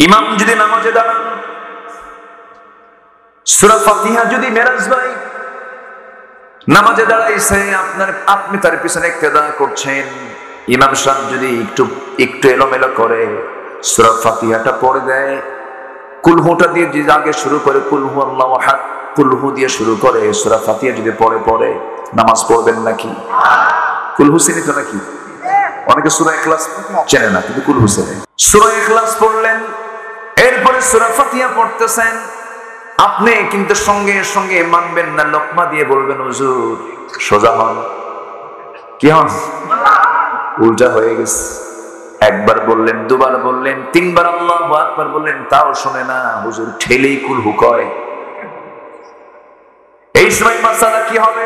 ইমাম যদি নামাজে দাঁড়ান, সূরা ফাতিহা যদি মেরাজ ভাই নামাজে দাঁড়াইছে, আপনি তার পিছনে ইক্তেদা করছেন, ইমাম সাহেব যদি একটু এলোমেলো করে সূরা ফাতিহাটা পড়ে দেয়, কুলহুটা দিয়ে যদি আগে শুরু করে, কুলহু আল্লাহু আহাদ, কুলহু দিয়ে শুরু করে সূরা ফাতিহা যদি পড়ে নামাজ পড়বেন নাকি? কুলহু চিনি তো নাকি? অনেকে সূরা ইখলাস চেনে না, কিন্তু কুলহু চেনে। সূরা ইখলাস পড়লেন, এরপরে সূরা ফাতিহা পড়তেছেন, আপনি কিন্তু সঙ্গে সঙ্গে মানবেন না, লোকমা দিয়ে বলবেন হুজুর সোজা হন। কি হন? উল্টা হয়ে গেছে। একবার বললেন, দুবার বললেন, তিনবার আল্লাহু আকবার বললেন, তাও শোনে না, হুজুর ঠেলেই কুলহু কয়। এই সময় মাসালা কি হবে,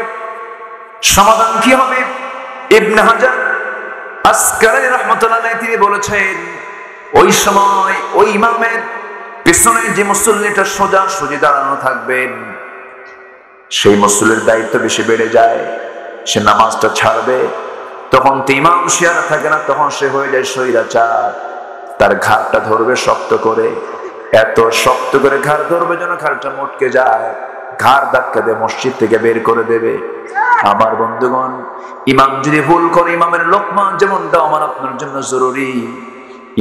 সমাধান কি হবে? ইবনে হাজার আসকালানি রাহমাতুল্লাহ আলাইহি তিনি বলেছেন, ওই সময় ওই ইমামের পিছনে যে মুসল্লিটা সোজা সোজা দাঁড়ানো থাকবেন, সেই মুসল্লির দায়িত্ব বেশি বেড়ে যায়, সে নামাজটা ছাড়বে, তখন তো ইমাম সে আর থাকে না, তখন সে হয়ে যায় স্বৈরাচার। তার ঘাড়টা ধরবে শক্ত করে, এত শক্ত করে ঘাড় ধরবে যেন ঘাড়টা মটকে যায়, ঘাড় ধাক্কা দিয়ে মসজিদ থেকে বের করে দেবে। আমার বন্ধুগণ, ইমাম যদি ভুল করে, ইমামের লোকমা যেমনটা আমার আপনার জন্য জরুরি,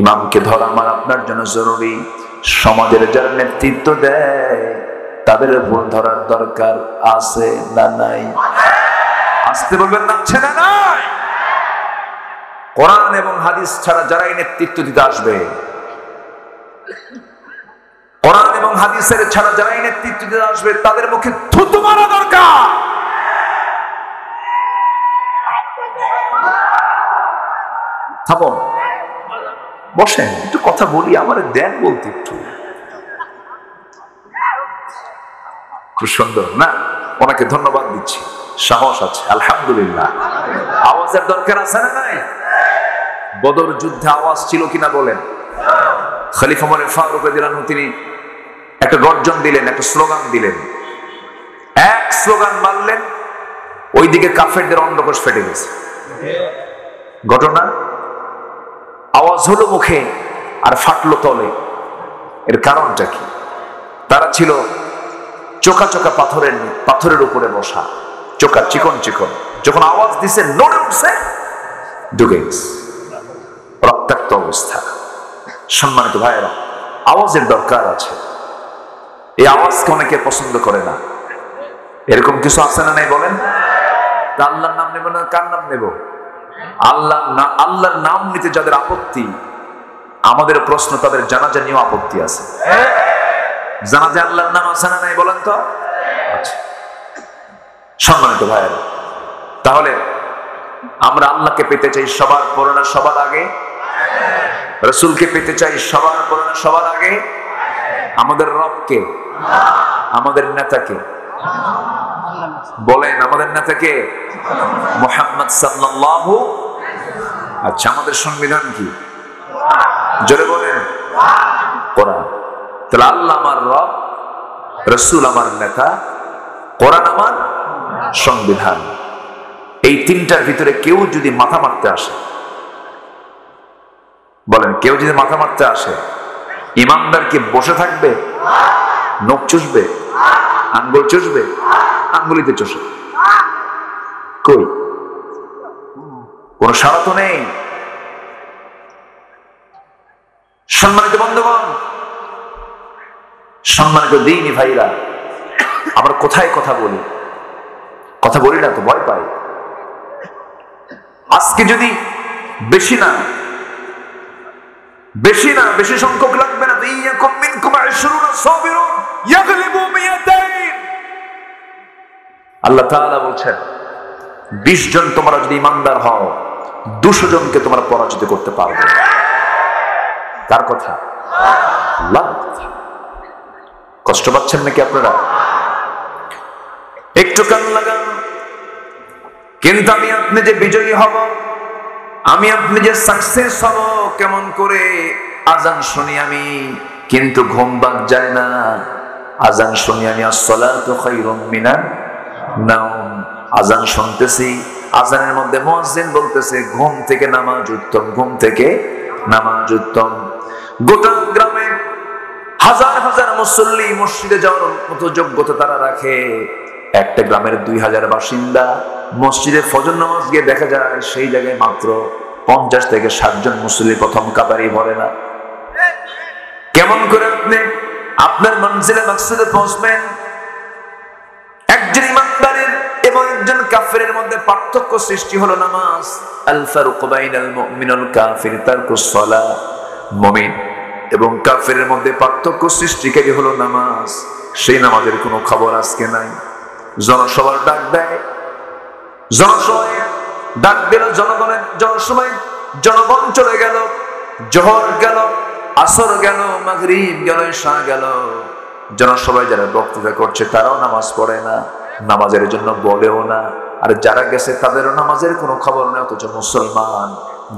ইমামকে ধরা আমার আপনার জন্য জরুরি। সমাজের যারা নেতৃত্ব দেয় তাদের ভুল ধরার দরকার আছে না নাই? আসতে বলবেন না, আছে না নাই? কোরআন এবং হাদিস ছাড়া যারাই নেতৃত্ব দিতে আসবে, কোরআন এবং হাদিসের ছাড়া যারাই নেতৃত্ব দিতে আসবে, তাদের মুখে থুতু মারা দরকার। থামো, বসেন, একটু কথা বলি, আমার দেন বলতে একটু। খুব সুন্দর না? ওনাকে ধন্যবাদ দিচ্ছি, সাহস আছে, আলহামদুলিল্লাহ। আওয়াজের দরকার আছে না নাই? বদর যুদ্ধে আওয়াজ ছিল কিনা বলেন? খলিফা ওমর ফারুক রাদিয়াল্লাহু আনহু তিনি একটা গর্জন দিলেন, একটা স্লোগান দিলেন, এক স্লোগান মারলেন, ওইদিকে কাফেরদের অন্ডকোষ ফেটে গেছে। ঘটনা, আওয়াজ হলো মুখে আর ফাটলো তলে। এর কারণটা কি? তারা ছিল চোকা চোকা পাথরের উপরে বসা, চোকা চিকন চিকন, যখন আওয়াজ দিছে নড়ে উঠছে, ঢুকে গেছে, রক্তাক্ত অবস্থা। সম্মানিত ভাইয়েরা, আওয়াজের দরকার আছে। এই আওয়াজকে অনেকে পছন্দ করে না, এরকম কিছু আছে না নাই বলেন? আল্লাহর নাম নেব না, কার নাম নেব? আল্লাহর নাম নিতে যাদের আপত্তি, আমাদের প্রশ্ন তাদের জানাজা নিয়েও আপত্তি আছে। জানাজা আল্লাহর নাম আছে না নাই বলেন তো? আচ্ছা। সম্মানিত ভাইয়েরা, তাহলে আমরা আল্লাহকে পেতে চাই সবার পরে না সবার আগে? রাসূলকে পেতে চাই সবার পরে না সবার আগে? আমাদের রবকে, আমাদের নেতাকে বলেন, আমাদের নেতাকে মুহাম্মদ সাল্লাল্লাহু। আচ্ছা, আমাদের সংবিধান কি? জোরে বলেন, কোরআন। তাহলে আল্লাহ আমার রব, রাসূল আমার নেতা, কোরআন আমার সংবিধান। এই তিনটার ভিতরে কেউ যদি মাথা মারতে আসে, বলেন, কেউ যদি মাথা মারতে আসে, ইমানদার কি বসে থাকবে? নখ চুষবে? আঙ্গুল চুষবে? আঙ্গুলিতে চষে কই? কোন সাড়া তো নেই। সম্মানিত বন্ধুগণ, সম্মানিত দ্বীনি ভাইরা, আমরা কোথায় কথা বলি? কথা বলি না তো, ভয় পাই। আজকে যদি বেশি সংখ্যক লাগবে না, ইয়াকুম মিনকুম 20 সাবিরুন ইয়াগলিবু মিয়াতাইন। আল্লাহ তাআলা বলছেন, 20 জন তোমরা যদি ইমানদার হও, 200 জনকে তোমরা পরাজিত করতে পারবে। কার কথা? আল্লাহর কথা। কষ্ট পাচ্ছেন নাকি আপনারা? একটু কান লাগান। কিন্তু আমি আপনি যে বিজয়ী হব, আমি আপনি যে সাকসেস হব, কেমন করে? আজান শুনি আমি, কিন্তু ঘুম ভাঙ যায় না। আজান শুনি আমি, আসসালাতু খায়রুম মিনান নাওম। আজান শুনতেছি, আজানের মধ্যে মুয়াজ্জিন বলতেছে ঘুম থেকে নামাজ উত্তম, ঘুম থেকে নামাজ উত্তম। গোটা গ্রামে হাজার হাজার মুসল্লি মসজিদে যাওয়ার মতো যোগ্যতা তারা রাখে। একটা গ্রামের 2000 বাসিন্দা মসজিদে ফজর নামাজ গিয়ে দেখা যায় সেই জায়গায় মাত্র 50 থেকে 60 জন মুসল্লি প্রথম কাতারে ভরে না। কেমন করে আপনি আপনার মঞ্জিলে মাকসুদে পৌঁছবেন? একজন ইমানদারের এবং একজন কাফেরের মধ্যে পার্থক্য সৃষ্টি হলো নামাজ। আল ফারুক বাইনাল মুমিন ওয়াল কাফির তারকুস সালাহ। মুমিন এবং কাফেরের মধ্যে পার্থক্য সৃষ্টিকারী হলো নামাজ। সেই নামাজের কোনো খবর আজকে নাই। জনসভার ডাক দেয়, জনসভায় ডাক দিল জনগণের, জনসভায় জনগণ চলে গেল, জোহর গেল, আসর গেল, মাগরিব গেল, ইশা গেল। জনসভায় যারা বক্তৃতা করছে তারাও নামাজ পড়ে না, নামাজের জন্য বলেও না। আর যারা গেছে তাদেরও নামাজের কোনো খবর নেই। অথচ মুসলমান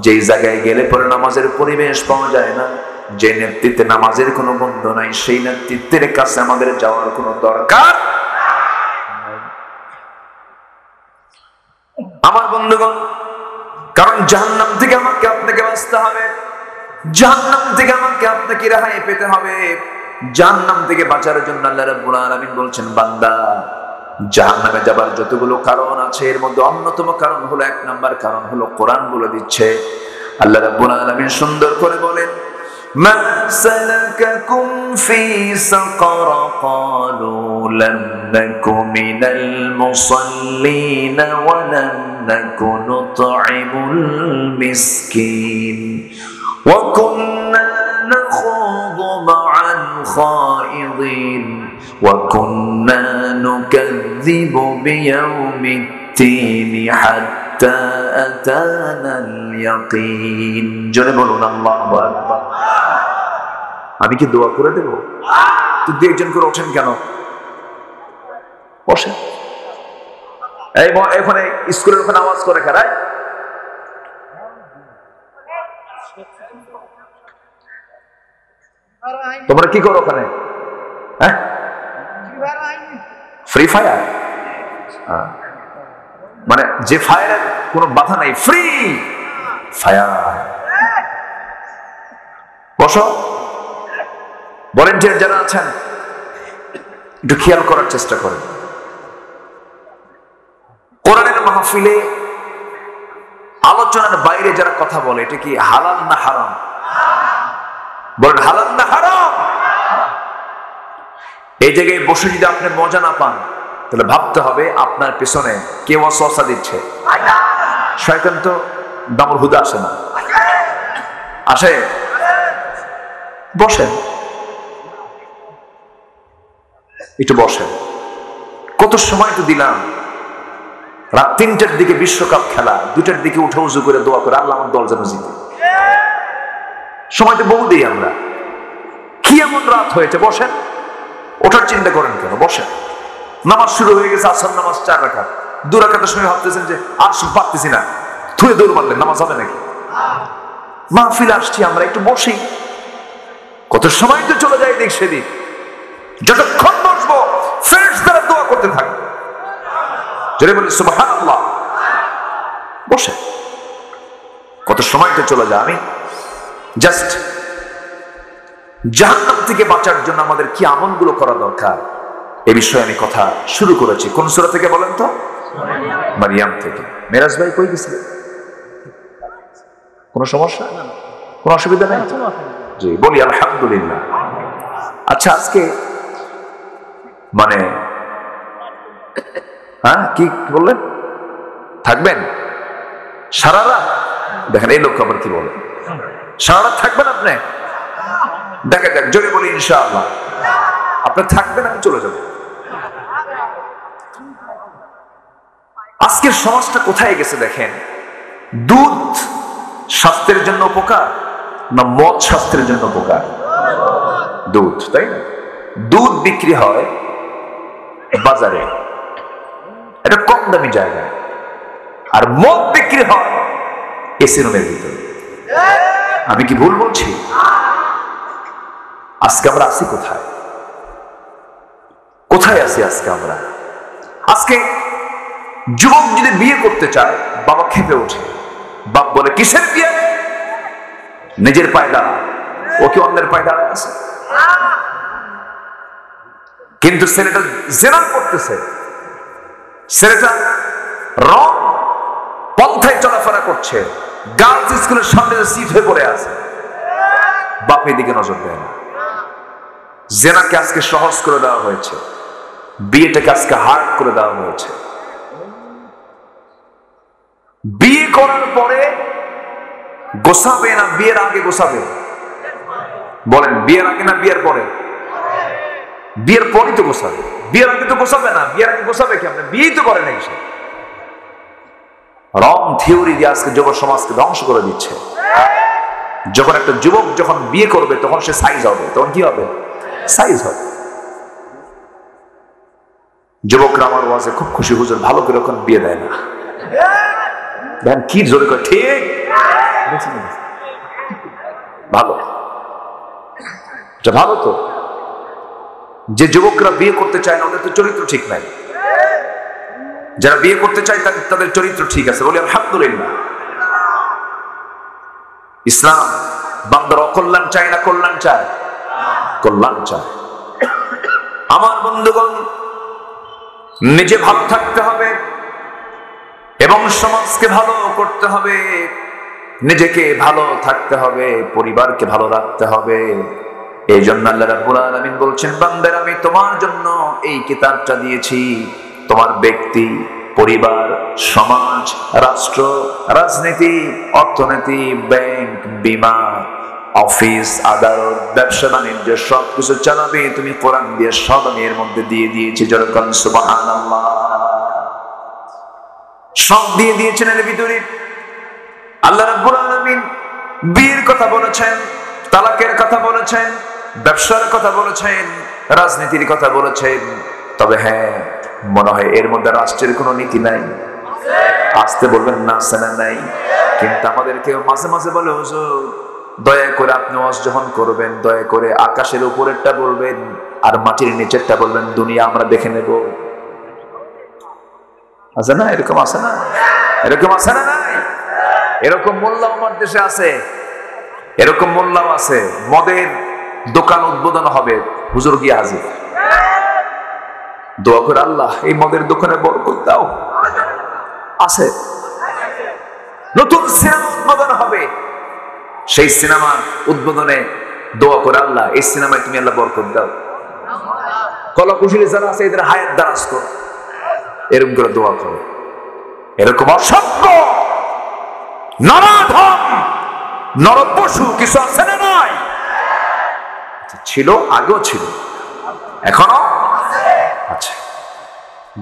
যেই জায়গায় গেলে পরে নামাজের পরিবেশ পাওয়া যায় না, যে নেতৃত্বে নামাজের কোনো বন্ধ নাই, সেই নেতৃত্বের কাছে আমাদের যাওয়ার কোনো দরকার। আমার বন্ধুগণ, কারণ জাহান্নাম থেকে আমাকে আপনাকে বাঁচতে হবে, জাহান্নাম থেকে আমাকে আপনাকে রেহাই পেতে হবে। জাহান্নাম থেকে বাঁচার জন্য আল্লাহ রাব্বুল আলামিন বলছেন, বান্দা জাহান্নামে যাবার যতগুলো কারণ আছে এর মধ্যে অন্যতম কারণ হলো, 1 নাম্বার কারণ হলো কোরআন বলে দিচ্ছে। আল্লাহ রাব্বুল আলামিন সুন্দর করে বলেন, মা সালাকাকুম ফি সাকার ক্বালু লাম নাকু মিনাল মুসাল্লিন ওয়া লাম নাকু নুতঈমুল মিসকিন ওয়া কুন্না নাখুযু মা'আল খাইদিন ওয়া কুন্না নুকাযযিবু বিয়াউমিদ্দিন হাত্তা আতানাল ইয়াকিন। জোরে বলুন আল্লাহু আকবার। আমি কি দোয়া করে দেব? তো 2-1 করে ওঠেন কেন? বসেন। এই এখানে স্কুলের ওখানে আওয়াজ করে খারায়, তোমরা কি করো ওখানে? হ্যাঁ, ফ্রি ফায়ার। মানে যে ফায়ারের কোনো বাধা নাই, ফ্রি ফায়ার। বসো। ভলেন্টিয়ার যারা আছেন একটু খেয়াল করার চেষ্টা করেন। কোরআনের মাহফিলে আলোচনার বাইরে যারা কথা বলে, এটা কি হালাল না হারাম? বলেন হালাল না হারাম? এই জায়গায় বসে যদি আপনি মজা না পান, তাহলে ভাবতে হবে আপনার পেছনে কেউ ওয়াসওয়াসা দিচ্ছে। শয়তান তো দামুর হুদা আসে না, আসে? বসেন, একটু বসেন। কত সময় তো দিলাম, রাত 3টার দিকে বিশ্বকাপ খেলা, 2টার দিকে উঠে উজু করে দোয়া করে আল্লাহ আমার দল যেন জিতে। সময় তো বহু দিই আমরা। কি এমন রাত হয়েছে? বসেন। ওঠার চিন্তা করেন কেন? বসেন। নামাজ শুরু হয়ে গেছে, আসর নামাজ 4 রাকাত। 2 রাকাতের সময় ভাবতেছেন যে আর পারতেছি না, থুয়ে দৌড় মারলেন, নামাজ হবে নাকি? মাহফিল আসছি আমরা, একটু বসি। কত সময় তো চলে যায় এদিক সেদিক। যতক্ষণ বসবো ফেরেশতারা দোয়া করতে থাকবে। জোরে বলি সুবহানাল্লাহ। বসে। কত সময় তো চলে যায়। আমি জাস্ট জাহান্নাম থেকে বাঁচার জন্য আমাদের কি আমলগুলো করা দরকার এ বিষয়ে আমি কথা শুরু করেছি। কোন সূরা থেকে বলেন তো? মারিয়াম থেকে। মেরাজ ভাই কই গেছিলেন? কোন সমস্যা? কোন অসুবিধা নেই? জি, বলি আলহামদুলিল্লাহ। আচ্ছা, আজকে মানে হ্যাঁ কি বললেন? থাকবেন সারা রাত? দেখেন এই লোক আবার কি বলে, সারা রাত থাকবেন আপনি? দেখে দেখ, জোরে বলি ইনশাআল্লাহ। আপনি থাকবেন, আমি চলে যাব। আজকের সমাজটা কোথায় গেছে দেখেন। দুধ স্বাস্থ্যের জন্য উপকার না মদ স্বাস্থ্যের জন্য উপকার? দুধ, তাই না? দুধ বিক্রি হয় বাজারে, এটা কম দামি জায়গায়, আর মদ বিক্রি হয় এসি রুমের ভিতরে। আমি কি ভুল বলছি? আজকে আমরা আছি কোথায়? কোথায় আছি আজকে আমরা? আজকে যুবক যদি বিয়ে করতে চায়, বাবা খেপে ওঠে। বাপ বলে কিসের বিয়ে? নিজের পায়ে দাঁড়া। ও কি অন্যের পায়ে দাঁড়ায় আছে? কিন্তু ছেলেটা জেনা করতেছে, ছেলেটা রং পন্থায় চলাফেরা করছে, গার্লস স্কুলের সামনে সিট হয়ে পড়ে আছে, বাপের দিকে নজর দেয় না। জেনাকে আজকে সহজ করে দেওয়া হয়েছে, বিয়েটাকে আজকে হার্ড করে দেওয়া হয়েছে। বিয়ে করার পরে গোছাবে না বিয়ের আগে গোছাবে? বলেন, বিয়ের আগে না বিয়ের পরে? বিয়ের পরই তো গোছাবে, বিয়ের আগে তো গোছাবে না। বিয়ের আগে গোছাবে কি? আপনি বিয়েই তো করে নাই। সে রং থিওরি দিয়ে আজকে যুব সমাজকে ধ্বংস করে দিচ্ছে। যখন একটা যুবক যখন বিয়ে করবে তখন সে সাইজ হবে, তখন কি হবে? সাইজ হবে। যুবকরা আমার ওয়াজে খুব খুশি, হুজুর ভালো করে এখন বিয়ে দেয় না। দেখেন কি জোরে করে, ঠিক ভালো, ভালো তো। যে যুবকরা বিয়ে করতে চায় না ওদের তো চরিত্র ঠিক নাই, যারা বিয়ে করতে চায় তাদের চরিত্র ঠিক আছে, বলি আলহামদুলিল্লাহ। ইসলাম বান্দার অকল্যাণ চায় না কল্যাণ চায়? কল্যাণ চায়। আমার বন্ধুগণ, নিজে ভালো থাকতে হবে এবং সমাজকে ভালো করতে হবে, নিজেকে ভালো থাকতে হবে, পরিবারকে ভালো রাখতে হবে। এই জন্য আল্লাহ রাব্বুল আলামিন বলছেন, বান্দার আমি তোমার জন্য এই কিতাবটা দিয়েছি, তোমার ব্যক্তি, পরিবার, সমাজ, রাষ্ট্র, রাজনীতি, অর্থনীতি, ব্যাংক, বীমা, অফিস, আদালত, ব্যবসা বাণিজ্য সবকিছু চালাবে তুমি কোরআন দিয়ে। সব আমি এর মধ্যে দিয়ে দিয়েছি, যেরকম সুবহানাল্লাহ, সব দিয়ে দিয়েছেন এর ভিতরে। আল্লাহ রাব্বুল আলামিন বিয়ের কথা বলেছেন, তালাকের কথা বলেছেন, ব্যবসার কথা বলেছেন, রাজনীতির কথা বলেছেন। তবে হ্যাঁ, মনে হয় এর মধ্যে রাষ্ট্রের কোনো নীতি নাই। আসতে বলবেন না, সেনা নাই। কিন্তু আমাদেরকে মাঝে মাঝে বলে, হুজুর দয়া করে আপনি ওয়াজ যখন করবেন, দয়া করে আকাশের উপরেরটা বলবেন আর মাটির নিচেরটা বলবেন, দুনিয়া আমরা দেখে নেব। আছে না এরকম? আছে না এরকম? আছে না নাই? এরকম মোল্লা আমার দেশে আছে, এরকম মোল্লাও আছে। মদের দোকান উদ্বোধন হবে, হুজুর গিয়ে হাজির, দোয়া করে আল্লাহ এই মদের দোকানে বরকত দাও। আছে। নতুন সিনেমা উদ্বোধন হবে, সেই সিনেমার উদ্বোধনে দোয়া করে আল্লাহ এই সিনেমায় তুমি আল্লাহ বরকত দাও। কলা কুশলী যারা আছে এদের হায়াত দারাজ করো, এরকম করে দোয়া করো। এরকম অসংখ্য নরাধম নরপশু কিছু আছে না নাই? ছিল, আগেও ছিল, এখনো আছে।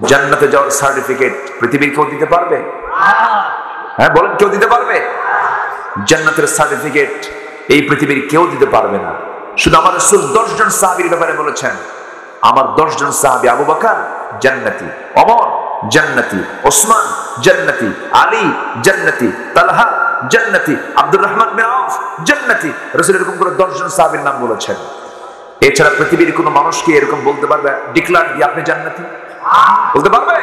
জান্নাতে যাওয়ার সার্টিফিকেট পৃথিবীর কেউ দিতে পারবে? হ্যাঁ বলেন, কেউ দিতে পারবে? জান্নাতের সার্টিফিকেট এই পৃথিবীর কেউ দিতে পারবে না। শুধু আমার রাসূল 10 জন সাহাবীর ব্যাপারে বলেছেন, আমার 10 জন সাহাবী, আবু বকর জান্নাতি, ওমর জান্নাতি, ওসমান জান্নাতি, আলী জান্নাতি, তালহা জান্নাতি, আব্দুর রহমান বিন আউফ জান্নাতি। রাসূল এরকম করে 10 জন সাহাবীর নাম বলেছেন। এছাড়া পৃথিবীর কোন মানুষ কি এরকম বলতে পারবে, ডিক্লার দিয়ে আপনি জান্নাতি? বলতে পারবে?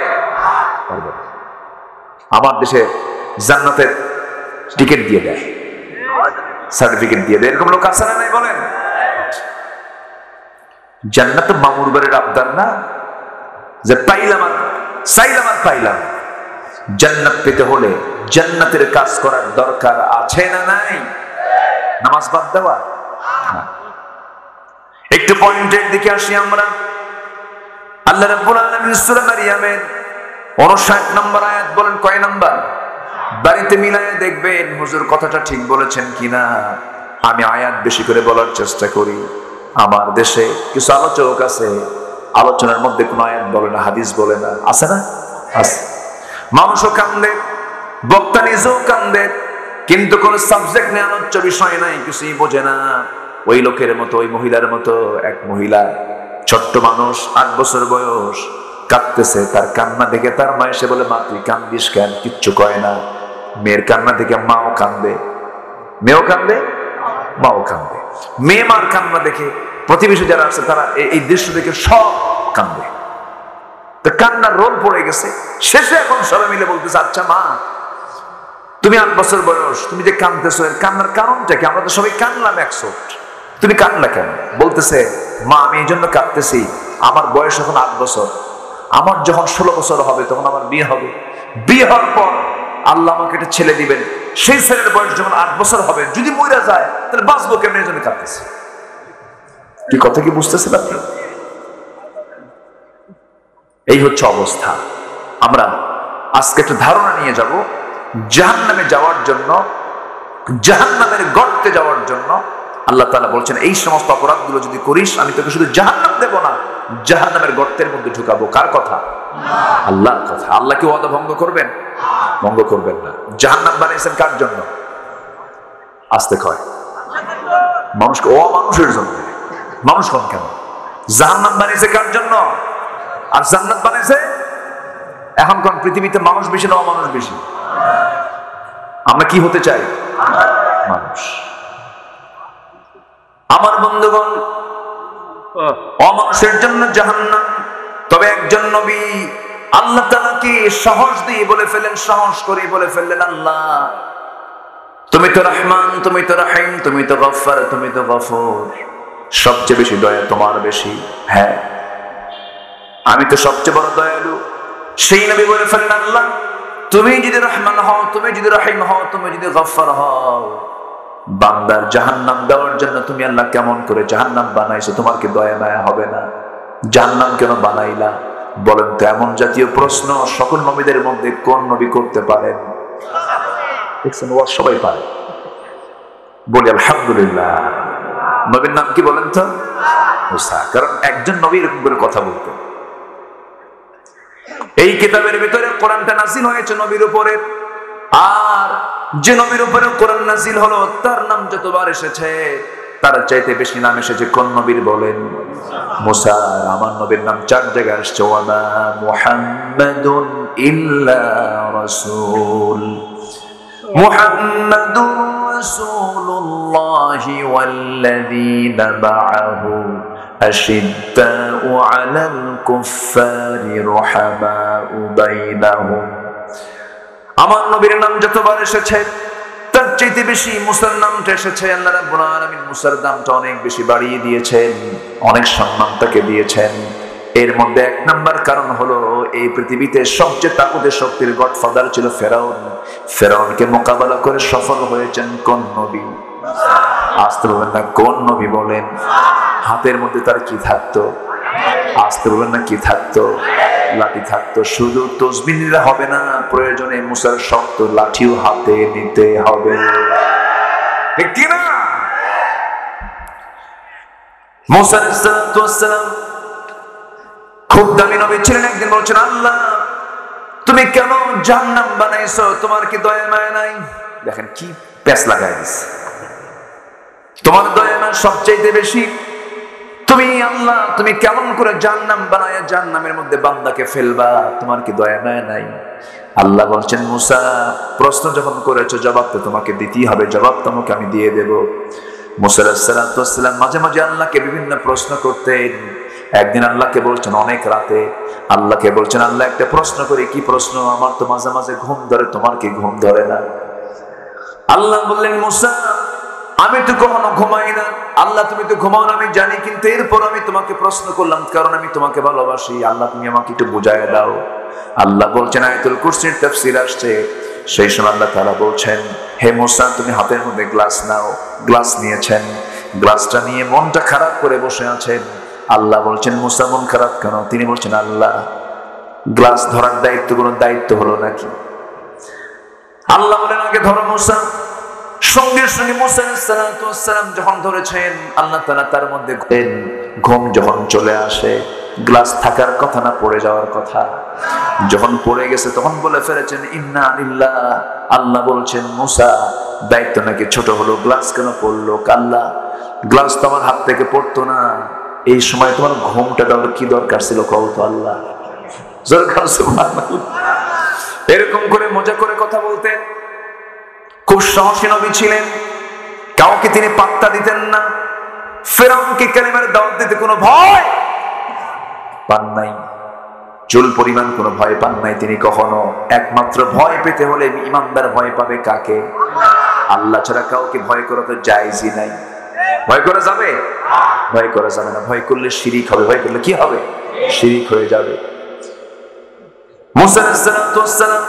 আমার দেশে জান্নাতের টিকিট দিয়ে দেয়, সার্টিফিকেট দিয়ে দেয়, এরকম লোক আছে না নাই বলেন? জান্নাত মামুর বাড়ির আবদার না, যে পাইলাম আর চাইলাম আর পাইলাম। জান্নাত পেতে হলে জান্নাতের কাজ করার দরকার আছে না নাই? নামাজ বাদ দেওয়া? একটু পয়েন্টের দিকে আসি আমরা। আল্লাহ রাব্বুল আলামিন সূরা মারিয়ামের 59 নম্বর আয়াত বলেন, কয় নাম্বার? বাড়িতে মিলায়ে দেখবেন হুজুর কথাটা ঠিক বলেছেন কিনা। আমি আয়াত বেশি করে বলার চেষ্টা করি। আমার দেশে কিছু আলোচক আছে, আলোচনার মধ্যে কোন আয়াত বলে না, হাদিস বলে না, আছে না? আছে। মানুষও কান্দে, বক্তা নিজেও কান্দে, কিন্তু কোন সাবজেক্ট নেই, আলোচ্য বিষয় নাই, কিছুই বোঝে না। ওই লোকের মতো, ওই মহিলার মতো এক মহিলা, ছোট্ট মানুষ, 8 বছর বয়স, কাঁদতেছে। তার কান্না দেখে তার মা এসে বলে, মা তুই কান্দিস কেন? কিচ্ছু কয় না। মেয়ের কান্না দেখে মাও কান্দে, মেয়েও কান্দে, মাও কান্দে। মেয়ে মার কান্না দেখে প্রতিবেশী যারা আছে তারা এই দৃশ্য দেখে সব কান্দে। তো কান্নার রোল পড়ে গেছে। শেষে এখন সবাই মিলে বলতেছে, আচ্ছা মা তুমি 8 বছর বয়স, তুমি যে কান্দতেছো, এর কান্নার কারণটা কি? আমরা তো সবাই কানলাম 100, তুমি কান্না কেন? বলতেছে, মা আমি এই জন্য কাঁদতেছি, আমার বয়স এখন 8 বছর, আমার যখন 16 বছর হবে তখন আমার বিয়ে হবে, বিয়ে হওয়ার পর আল্লাহ আমাকে একটা ছেলে দিবেন, সেই ছেলের বয়স যখন 8 বছর হবে, যদি মরে যায় তাহলে বাঁচবো কেমন, এই জন্য কাঁদতেছি। কি কথা কি বুঝতেছেন আপনি? এই হচ্ছে অবস্থা। আমরা আজকে একটা ধারণা নিয়ে যাব, জাহান্নামে যাওয়ার জন্য, জাহান্নামের গর্তে যাওয়ার জন্য আল্লাহ তাআলা বলছেন এই সমস্ত অপরাধগুলো যদি করিস আমি তোকে শুধু জাহান্নাম দেব না, জাহান্নামের গর্তের মধ্যে ঢুকাবো। কার কথা? আল্লাহর কথা। আল্লাহ কি ওয়াদা ভঙ্গ করবেন? ভঙ্গ করবেন না। জাহান্নাম বানিয়েছেন কার জন্য? আস্তে কয়, মানুষকে, অমানুষের জন্য। মানুষ কম কেন? জাহান্নাম বানিয়েছে কার জন্য? আর জান্নাত বানিয়েছে? এখন কোন পৃথিবীতে মানুষ বেশি না অমানুষ বেশি? আমরা কি হতে চাই? মানুষ। আমার বন্ধুগণ, অমানুষের জন্য জাহান্নাম। তবে একজন নবী আল্লাহ তাআলাকে সাহস দিয়ে বলে ফেলেন, সাহস করে বলে ফেললেন, আল্লাহ তুমি তো রহমান, তুমি তো রহিম, তুমি তো গফফার, তুমি তো গফুর, সবচেয়ে বেশি দয়া তোমার বেশি। হ্যাঁ, আমি তো সবচেয়ে বড় দয়ালু। সেই নবী বলে ফেললেন, আল্লাহ তুমি যদি রহমান হও, তুমি যদি রহিম হও, তুমি যদি গফফার হও, বান্দার জাহান্নাম দেওয়ার জন্য তুমি আল্লাহ কেমন করে জাহান্নাম বানাইছো? তোমার কি দয়া মায়া হবে না? জাহান্নাম কেন বানাইলা? বলেন তো, এমন জাতীয় প্রশ্ন সকল নবীদের মধ্যে কোন নবী করতে পারেন? দেখছেন, ও সবাই পারে। বলি আলহামদুলিল্লাহ। নবীর নাম কি বলেন তো? মুসা। কারণ একজন নবী এরকম করে কথা বলতেন। এই কিতাবের ভিতরে কোরআনটা নাযিল হয়েছে নবীর উপরে, আর যে নবীর উপরে কোরআন নাযিল হলো তার নাম যতবার এসেছে তার চাইতে বেশি নাম এসেছে কোন নবীর? বলেন, মুসা। আমার নবীর নাম 4 জায়গায় আসছে, ওয়া মুহাম্মাদুন ইল্লা রাসূল, মুহাম্মাদুর রাসূলুল্লাহি ওয়াল্লাযীনা মাআহু আশিদ্দাউ আলাল কুফফারি রুহামাউ বাইনাহুম। আমার নবীর নাম যতবার এসেছে তার চাইতে বেশি মুসার নামটা এসেছে। আল্লাহ রাব্বুল আলামিন মুসার নামটা অনেক বেশি বাড়িয়ে দিয়েছেন, অনেক সম্মান তাকে দিয়েছেন। এর মধ্যে 1 নাম্বার কারণ হলো, এই পৃথিবীতে সবচেয়ে তাগুতের শক্তির গডফাদার ছিল ফেরাউন। ফেরাউনকে মোকাবেলা করে সফল হয়েছেন কোন নবী? আসতে বলবেন না, কোন নবী বলেন? হাতের মধ্যে তার কি থাকতো? আসতে বলবেন না, কি থাকতো? লাঠি থাকতো। শুধু তসবিহ নিলে হবে না, প্রয়োজনে মুসার শক্ত লাঠিও হাতে নিতে হবে, ঠিক কি না? মুসা আলাইহিস সালাম খুব দামি নবী ছিলেন। একদিন বলছেন, আল্লাহ তুমি কেন জাহান্নাম বানাইছো? তোমার কি দয়া মায়া নাই? দেখেন কি পেঁচ লাগাই দিছে। তোমার দয়া মায়া সবচেয়ে বেশি। তুমি আল্লাহ তুমি কেমন করে জাহান্নাম বানায় জাহান্নামের মধ্যে বান্দাকে ফেলবা? তোমার কি দয়া মায়া নাই? আল্লাহ বলছেন, মুসা প্রশ্ন যখন করেছো জবাব তো তোমাকে দিতেই হবে, জবাব তোমাকে আমি দিয়ে দেব। মুসা আলাইহিস সালাম মাঝে মাঝে আল্লাহকে বিভিন্ন প্রশ্ন করতেন। একদিন আল্লাহকে বলছেন অনেক রাতে, আল্লাহকে বলছেন, আল্লাহ একটা প্রশ্ন করি। কি প্রশ্ন? আমার তো মাঝে মাঝে ঘুম ধরে, তোমার কি ঘুম ধরে না? আল্লাহ বললেন, মুসা আমি তো কখনো ঘুমাই না। আল্লাহ তুমি তো ঘুমাও না আমি জানি, কিন্তু এরপর আমি তোমাকে প্রশ্ন করলাম কারণ আমি তোমাকে ভালোবাসি। আল্লাহ তুমি আমাকে একটু বুঝায় দাও। আল্লাহ বলছেন, আয়াতুল কুরসির তাফসীর আসছে, সেই সময় আল্লাহ তাআলা বলছেন, হে মুসা তুমি হাতের মধ্যে গ্লাস নাও। গ্লাস নিয়েছেন, গ্লাসটা নিয়ে মনটা খারাপ করে বসে আছেন। আল্লাহ বলছেন, মুসা মন খারাপ কেন? তিনি বলছেন, আল্লাহ গ্লাস ধরার দায়িত্ব কোনো দায়িত্ব হলো নাকি? আল্লাহ বলেন, আগে ধরো মুসা। সঙ্গে সঙ্গে মুসা আলাইহিস সালাম যখন ধরেছেন, আল্লাহ তাআলা তার মধ্যে ঘুম যখন চলে আসে, গ্লাস থাকার কথা না পড়ে যাওয়ার কথা, যখন পড়ে গেছে তখন বলে ফেলেছেন ইন্না লিল্লাহ। আল্লাহ বলছেন, মুসা দায়িত্ব নাকি ছোট হলো, গ্লাস কেন পড়লো? কাল্লা, গ্লাস তো আমার হাত থেকে পড়তো না। এই সময় তোমার ঘুমটা দেওয়ার কি দরকার ছিল কও তো? আল্লাহ এরকম করে মজা করে কথা বলতেন। খুব সাহসী নবী ছিলেন, কাউকে তিনি পাত্তা দিতেন না। ফেরাউনকে কালিমার দাওয়াত দিতে কোনো ভয় পান নাই, চুল পরিমাণ কোনো ভয় পান নাই তিনি কখনো। একমাত্র ভয় পেতে হলে ইমানদার ভয় পাবে কাকে? আল্লাহ ছাড়া কাউকে ভয় করা তো জায়েজই নাই। ভয় করা যাবে? ভয় করা যাবে না। ভয় করলে শিরিক হবে। ভয় করলে কি হবে? শিরিক হয়ে যাবে। মুসা আলাইহিস সালাম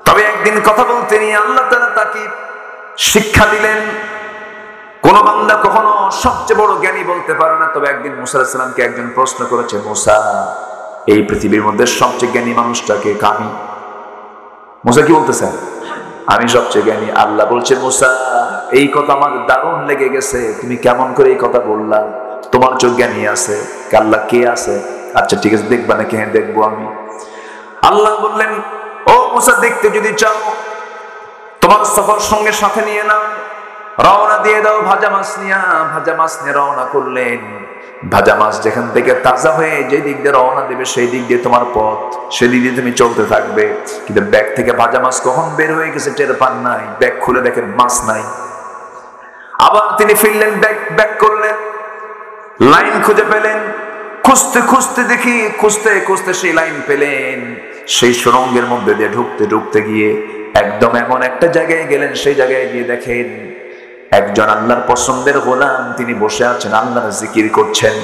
তবে একদিন কথা বলতে নিয়ে আল্লাহ তাআলা তাকে শিক্ষা দিলেন। কোন বান্দা কখনো সবচেয়ে বড় জ্ঞানী বলতে পারে না। তবে একদিন মুসা আলাইহিস সালামকে একজন প্রশ্ন করেছে, মুসা, এই পৃথিবীর মধ্যে সবচেয়ে জ্ঞানী মানুষটাকে? আমি। মুসা কি বলতেছেন? আমি সবচেয়ে জ্ঞানী। আল্লাহ বলছে, মুসা, এই কথা আমার দারুণ লেগে গেছে, তুমি কেমন করে এই কথা বললা? তোমার চোখ জ্ঞানী আছে, আল্লাহ কে আছে? আচ্ছা ঠিক আছে, দেখবা নাকি? হ্যাঁ দেখবো আমি। আল্লাহ বললেন, ও মুসা, দেখতে যদি চাও তোমার সফর সঙ্গে সাথে নিয়ে নাও, রওনা দিয়ে দাও ভাজা মাছ নিয়ে। ভাজা মাছ নিয়ে রওনা করলেন। ভাজা মাছ যেখান থেকে তাজা হয়ে যে দিক দিয়ে রওনা দেবে সেই দিক দিয়ে তোমার পথ, সেদিক দিয়ে তুমি চলতে থাকবে। কিন্তু ব্যাগ থেকে ভাজা মাছ কখন বের হয়ে গেছে টের পান নাই। ব্যাগ খুলে দেখেন মাছ নাই। আবার তিনি ফিরলেন, ব্যাগ করলেন, লাইন খুঁজে পেলেন। খুঁজতে খুঁজতে দেখি, খুঁজতে খুঁজতে সেই লাইন পেলেন। সেই সুড়ঙ্গের মধ্যে দিয়ে ঢুকতে ঢুকতে গিয়ে একদম এমন একটা জায়গায় গেলেন, সেই জায়গায় গিয়ে দেখেন একজন আল্লাহর পছন্দের গোলাম, তিনি বসে আছেন, আল্লাহর জিকির করছেন,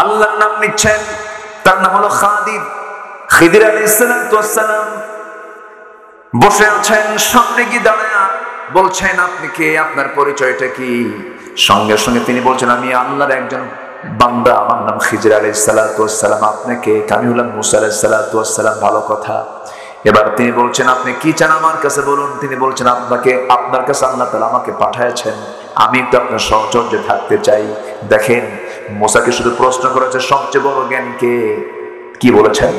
আল্লাহর নাম নিচ্ছেন। তার নাম হলো খাদির। খিদির আলাইহিস সালাম বসে আছেন। সামনে গিয়ে দাঁড়ায় বলছেন, আপনি কে? আপনার পরিচয়টা কি? সঙ্গে সঙ্গে তিনি বলছেন, আমি আল্লাহর একজন বান্দা, আমার নাম খিজির আলাইহিস সালাম। আপনাকে? আমি হলাম মুসা আলাইহিস সালাম। ভালো কথা। এবার তিনি বলছেন, আপনি কি চান আমার কাছে বলুন। তিনি বলছেন, আপনার কাছে আল্লাহ তাআলা আমাকে পাঠিয়েছেন, আমি তো আপনার সহচর্যে থাকতে চাই। দেখেন, মুসাকে শুধু প্রশ্ন করেছে, সবচেয়ে বড় জ্ঞানী কে? কি বলেছেন?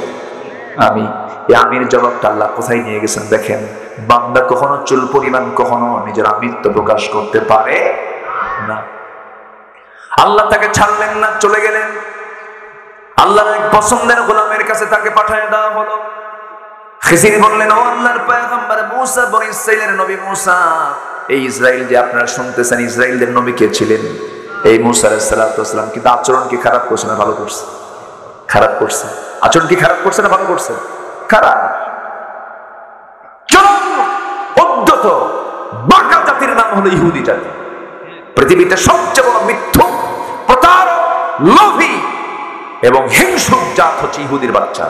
আমি। এই আমির জবাবটা আল্লাহ কোথায় নিয়ে গেছেন দেখেন। বান্দা কখনো চুল পরিমাণ কখনো নিজের আমিত্ব প্রকাশ করতে পারে না। আল্লাহ তাকে ছাড়লেন না, চলে গেলেন। আল্লাহর এক পছন্দের গোলামের কাছে তাকে পাঠিয়ে দেওয়া হলো। খিজির বললেন, ও আল্লাহর পয়গম্বর মুসা, বনি ইসরাইলের নবী মুসা, এই ইসরাইল যে আপনারা শুনতেছেন, ইসরাইলদের নবী কে ছিলেন? এই মুসা আলাইহিস সালাম। কিন্তু আচরণ কি খারাপ করছে না ভালো করছে? খারাপ করছে। আচরণ কি খারাপ করছে না ভালো করছে? খারাপ। চরম উদ্ধত বাঁকা জাতির নাম হলো ইহুদি জাতি। পৃথিবীতে সবচেয়ে বড় মিথ্যুক, প্রতারক, লোভী এবং হিংসুক জাত হচ্ছে ইহুদির বাচ্চা।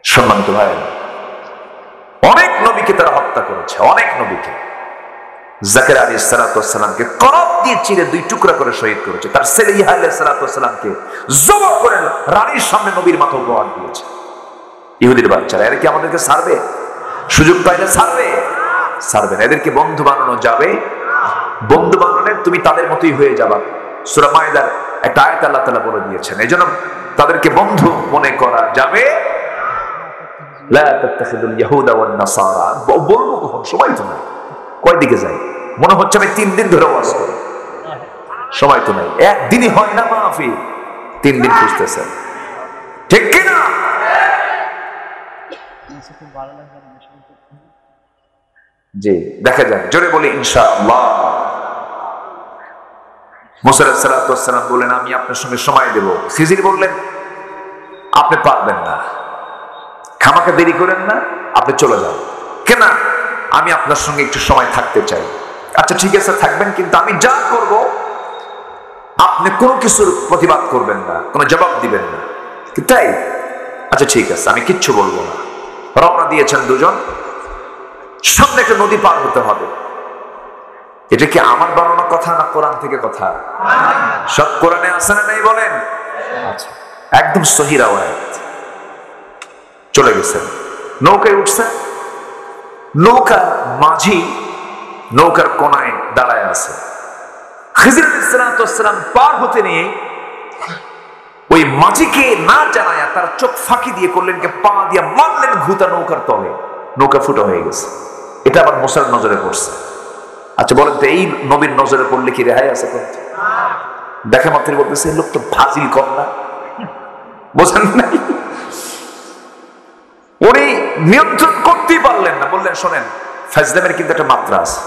সম্মানিত ভাই, অনেক নবীকে তারা হত্যা করেছে, অনেক নবীকে। জাকারিয়া আলাইহিস সালামকে করব দিয়ে চিরে 2 টুকরা করে শহীদ করেছে। তার ছেলে ইয়াহয়া আলাইহিস সালামকে জবাই করে রানীর সামনে নবীর মাথা উপহার দিয়েছে। ইহুদির বাচ্চারা, এরা কি আমাদেরকে ছাড়বে? সুযোগ পাইলে ছাড়বে? ছাড়বে না। এদেরকে বন্ধু বানানো যাবে? বন্ধু বানালে তুমি তাদের মতোই হয়ে যাবা। সূরা মাইদার একটা আয়াত আল্লাহ তাআলা বলে দিয়েছেন, এজন্য তাদেরকে বন্ধু মনে করা যাবে। লা তাত্তাখিদুল ইয়াহুদা ওয়ান নাসারা। বলবো কখন? সময় তো নাই। কয় দিকে যাই? মনে হচ্ছে আমি 3 দিন ধরে ওয়াজ করি, সময় তো নাই। একদিনই হয় না মাহফিল, 3 দিন খুঁজতেছেন, ঠিক কিনা? জি, দেখা যাক, জোরে বলি ইনশাআল্লাহ। মুসা আলাইহিস সালাম বললেন, আমি আপনার সঙ্গে সময় দেব। খিজির বললেন, আপনি পারবেন না, খামাখা দেরি করেন না, আপনি চলে যান। কেন? আমি আপনার সঙ্গে একটু সময় থাকতে চাই। আচ্ছা ঠিক আছে, থাকবেন, কিন্তু আমি যা করব আপনি কোনো কিছুর প্রতিবাদ করবেন না, কোনো জবাব দিবেন না, তাই? আচ্ছা ঠিক আছে, আমি কিচ্ছু বলবো না। রওনা দিয়েছেন দুজন। সামনে একটা নদী পার হতে হবে। এটা কি আমার বানানো কথা না কোরআন থেকে কথা? সব কোরআনে আছে না নাই বলেন? আচ্ছা, একদম সহিহ আয়াত। চলে গেছেন, নৌকায় উঠছেন। নৌকার মাঝি নৌকার কোনায় দাঁড়ায় আছে। খিজির আলাইহিস সালাম পার হতে নিয়ে ওই মাঝিকে না জানায়া তার চোখ ফাঁকি দিয়ে করলেন কে, পা দিয়ে মারলেন ঘুতা নৌকার তলে। নৌকা ফুটো হয়ে গেছে। এটা আবার মুসার নজরে পড়ছে। আচ্ছা বলেন তো, এই নবীর নজরে পড়লে কি রেহাই আছে? দেখা মাত্র বলতেছে, লোক তো ফাজিল কম না, বোঝেন নাই? উনি নিয়ন্ত্রণ করতেই পারলেন না। বললেন, শোনেন, ফাজলামের কিন্তু একটা মাত্রা আছে।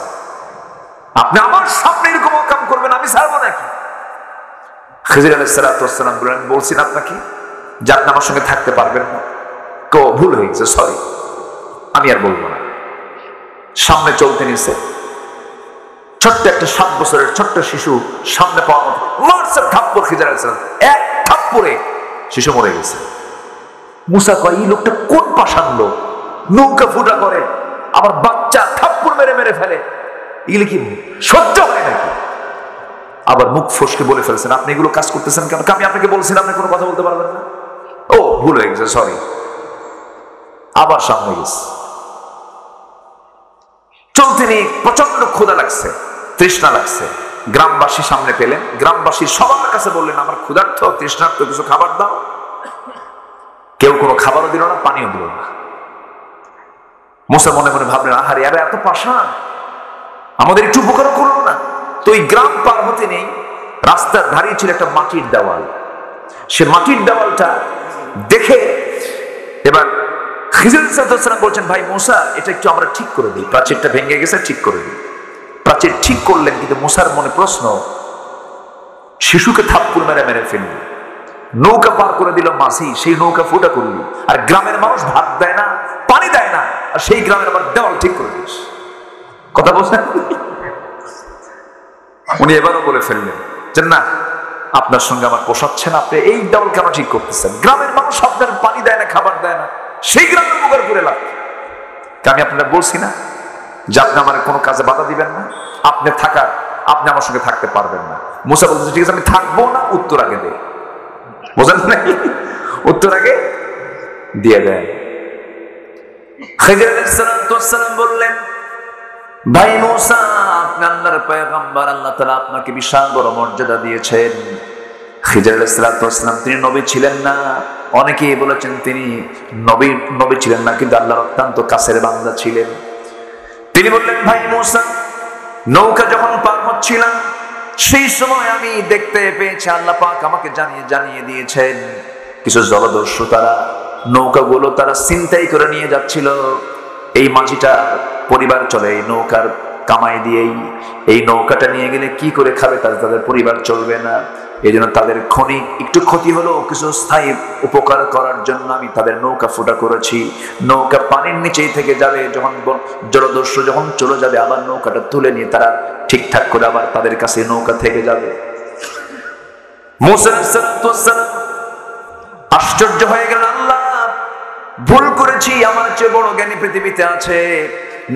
আপনি আমার সামনে এরকম কাম করবেন, আমি ছাড়বো নাকি? খিজির আলাইহিস সালাম বললেন, বলছি না আপনাকে যে আপনি আমার সঙ্গে থাকতে পারবেন না। ভুল হয়ে গেছে, সরি, আমি আর বলবো না। সামনে চলতে নিছে। ছোট্ট একটা 7 বছরের ছোট্ট শিশু সামনে পাওয়ার মতো মারছে থাপ্পড় খিজার আলাইহিস সালাম, এক থাপ্পড়ে শিশু মরে গেছে। মুসা কয় এই লোকটা কোন পাষাণ লোক, নৌকা ফুটা করে আবার বাচ্চা থাপ্পড় মেরে মেরে ফেলে, এগুলো কি সহ্য হয় নাকি? আবার মুখ ফসকে বলে ফেলছেন, আপনি এগুলো কাজ করতেছেন কেন? আমি আপনাকে বলছিলাম আপনি কোনো কথা বলতে পারবেন না। ও ভুল হয়ে গেছে, সরি। আবার সামনে গেছে, চলতে নেই, প্রচন্ড ক্ষুধা লাগছে, তৃষ্ণা লাগছে। গ্রামবাসী সামনে পেলেন, গ্রামবাসী সবার কাছে বললেন আমার ক্ষুধার্থ তৃষ্ণার্থ, কিছু খাবার দাও। কেউ কোনো খাবারও দিল না, পানিও দিল না। মুসা মনে মনে ভাবলেন আহারে আরে এত পাষাণ, আমাদের একটু উপকারও করলো না। তো ওই গ্রাম পার হতে নেই, রাস্তার ধারে ছিল একটা মাটির দেওয়াল। সে মাটির দেওয়ালটা দেখে এবার খিজির আলাইহিস সালাম বলছেন ভাই মুসা এটা একটু আমরা ঠিক করে দিই, প্রাচীরটা ভেঙে গেছে, ঠিক করে দিই। প্রাচীর ঠিক করলেন, কিন্তু মুসার মনে প্রশ্ন, শিশুকে থাপ্পড় মেরে মেরে ফেললি, নৌকা পার করে দিল মাঝি, সেই নৌকা ফুটা করলি, আর গ্রামের মানুষ ভাত দেয় না, পানি দেয় না, আর সেই গ্রামের আবার দেওয়াল ঠিক করে দিস। কথা বলছেন? উনি এবারও বলে ফেললেন যে না, আপনার সঙ্গে আমার পোষাচ্ছে না, আপনি এই দেওয়াল কেন ঠিক করতেছেন? গ্রামের মানুষ আপনার পানি দেয় না, খাবার দেয় না, সেই গ্রামের উপকার করে লাভ। আমি আপনারা বলছি না যে আপনি আমার কোনো কাজে বাধা দিবেন না, আপনি আমার সঙ্গে থাকতে পারবেন না। মুসা বলতেছে ঠিক আছে আমি থাকবো না, উত্তর আগে দেয়। বোঝেন নাকি? উত্তর আগে দিয়ে দেয়। খিজির আলাইহিস সালাম বললেন ভাই মুসা আপনি আল্লাহর পয়গম্বর, আল্লাহ তাআলা আপনাকে বিশাল বড় মর্যাদা দিয়েছেন। খিজির আলাইহিস সালাম তিনি নবী ছিলেন না, অনেকেই বলেছেন তিনি নবী ছিলেন না, কিন্তু আল্লাহর অত্যন্ত কাছের বান্দা ছিলেন। তিনি বললেন ভাই মুসা নৌকা যখন পার হচ্ছিলাম সেই সময় আমি দেখতে পেয়েছি আল্লাহ পাক আমাকে জানিয়ে দিয়েছেন কিছু জলদস্যু তারা নৌকাগুলো তারা ছিনতাই করে নিয়ে যাচ্ছিল। এই মাঝিটা পরিবার চলে এই নৌকার কামাই দিয়েই, এই নৌকাটা নিয়ে গেলে কি করে খাবে, তাদের পরিবার চলবে না। এই জন্য তাদের ক্ষণিক একটু ক্ষতি হলো, কিছু স্থায়ী উপকার করার জন্য আমি তাদের নৌকা ফুটা করেছি। নৌকা পানির নিচেই থেকে যাবে, যখন জলদস্যু যখন চলে যাবে আবার নৌকাটা তুলে নিয়ে তারা ঠিকঠাক করে আবার তাদের কাছে নৌকা থেকে যাবে। মুসা আলাইহিস সালাম আশ্চর্য হয়ে গেল, আল্লাহ ভুল করেছি, আমার চেয়ে বড় জ্ঞানী পৃথিবীতে আছে।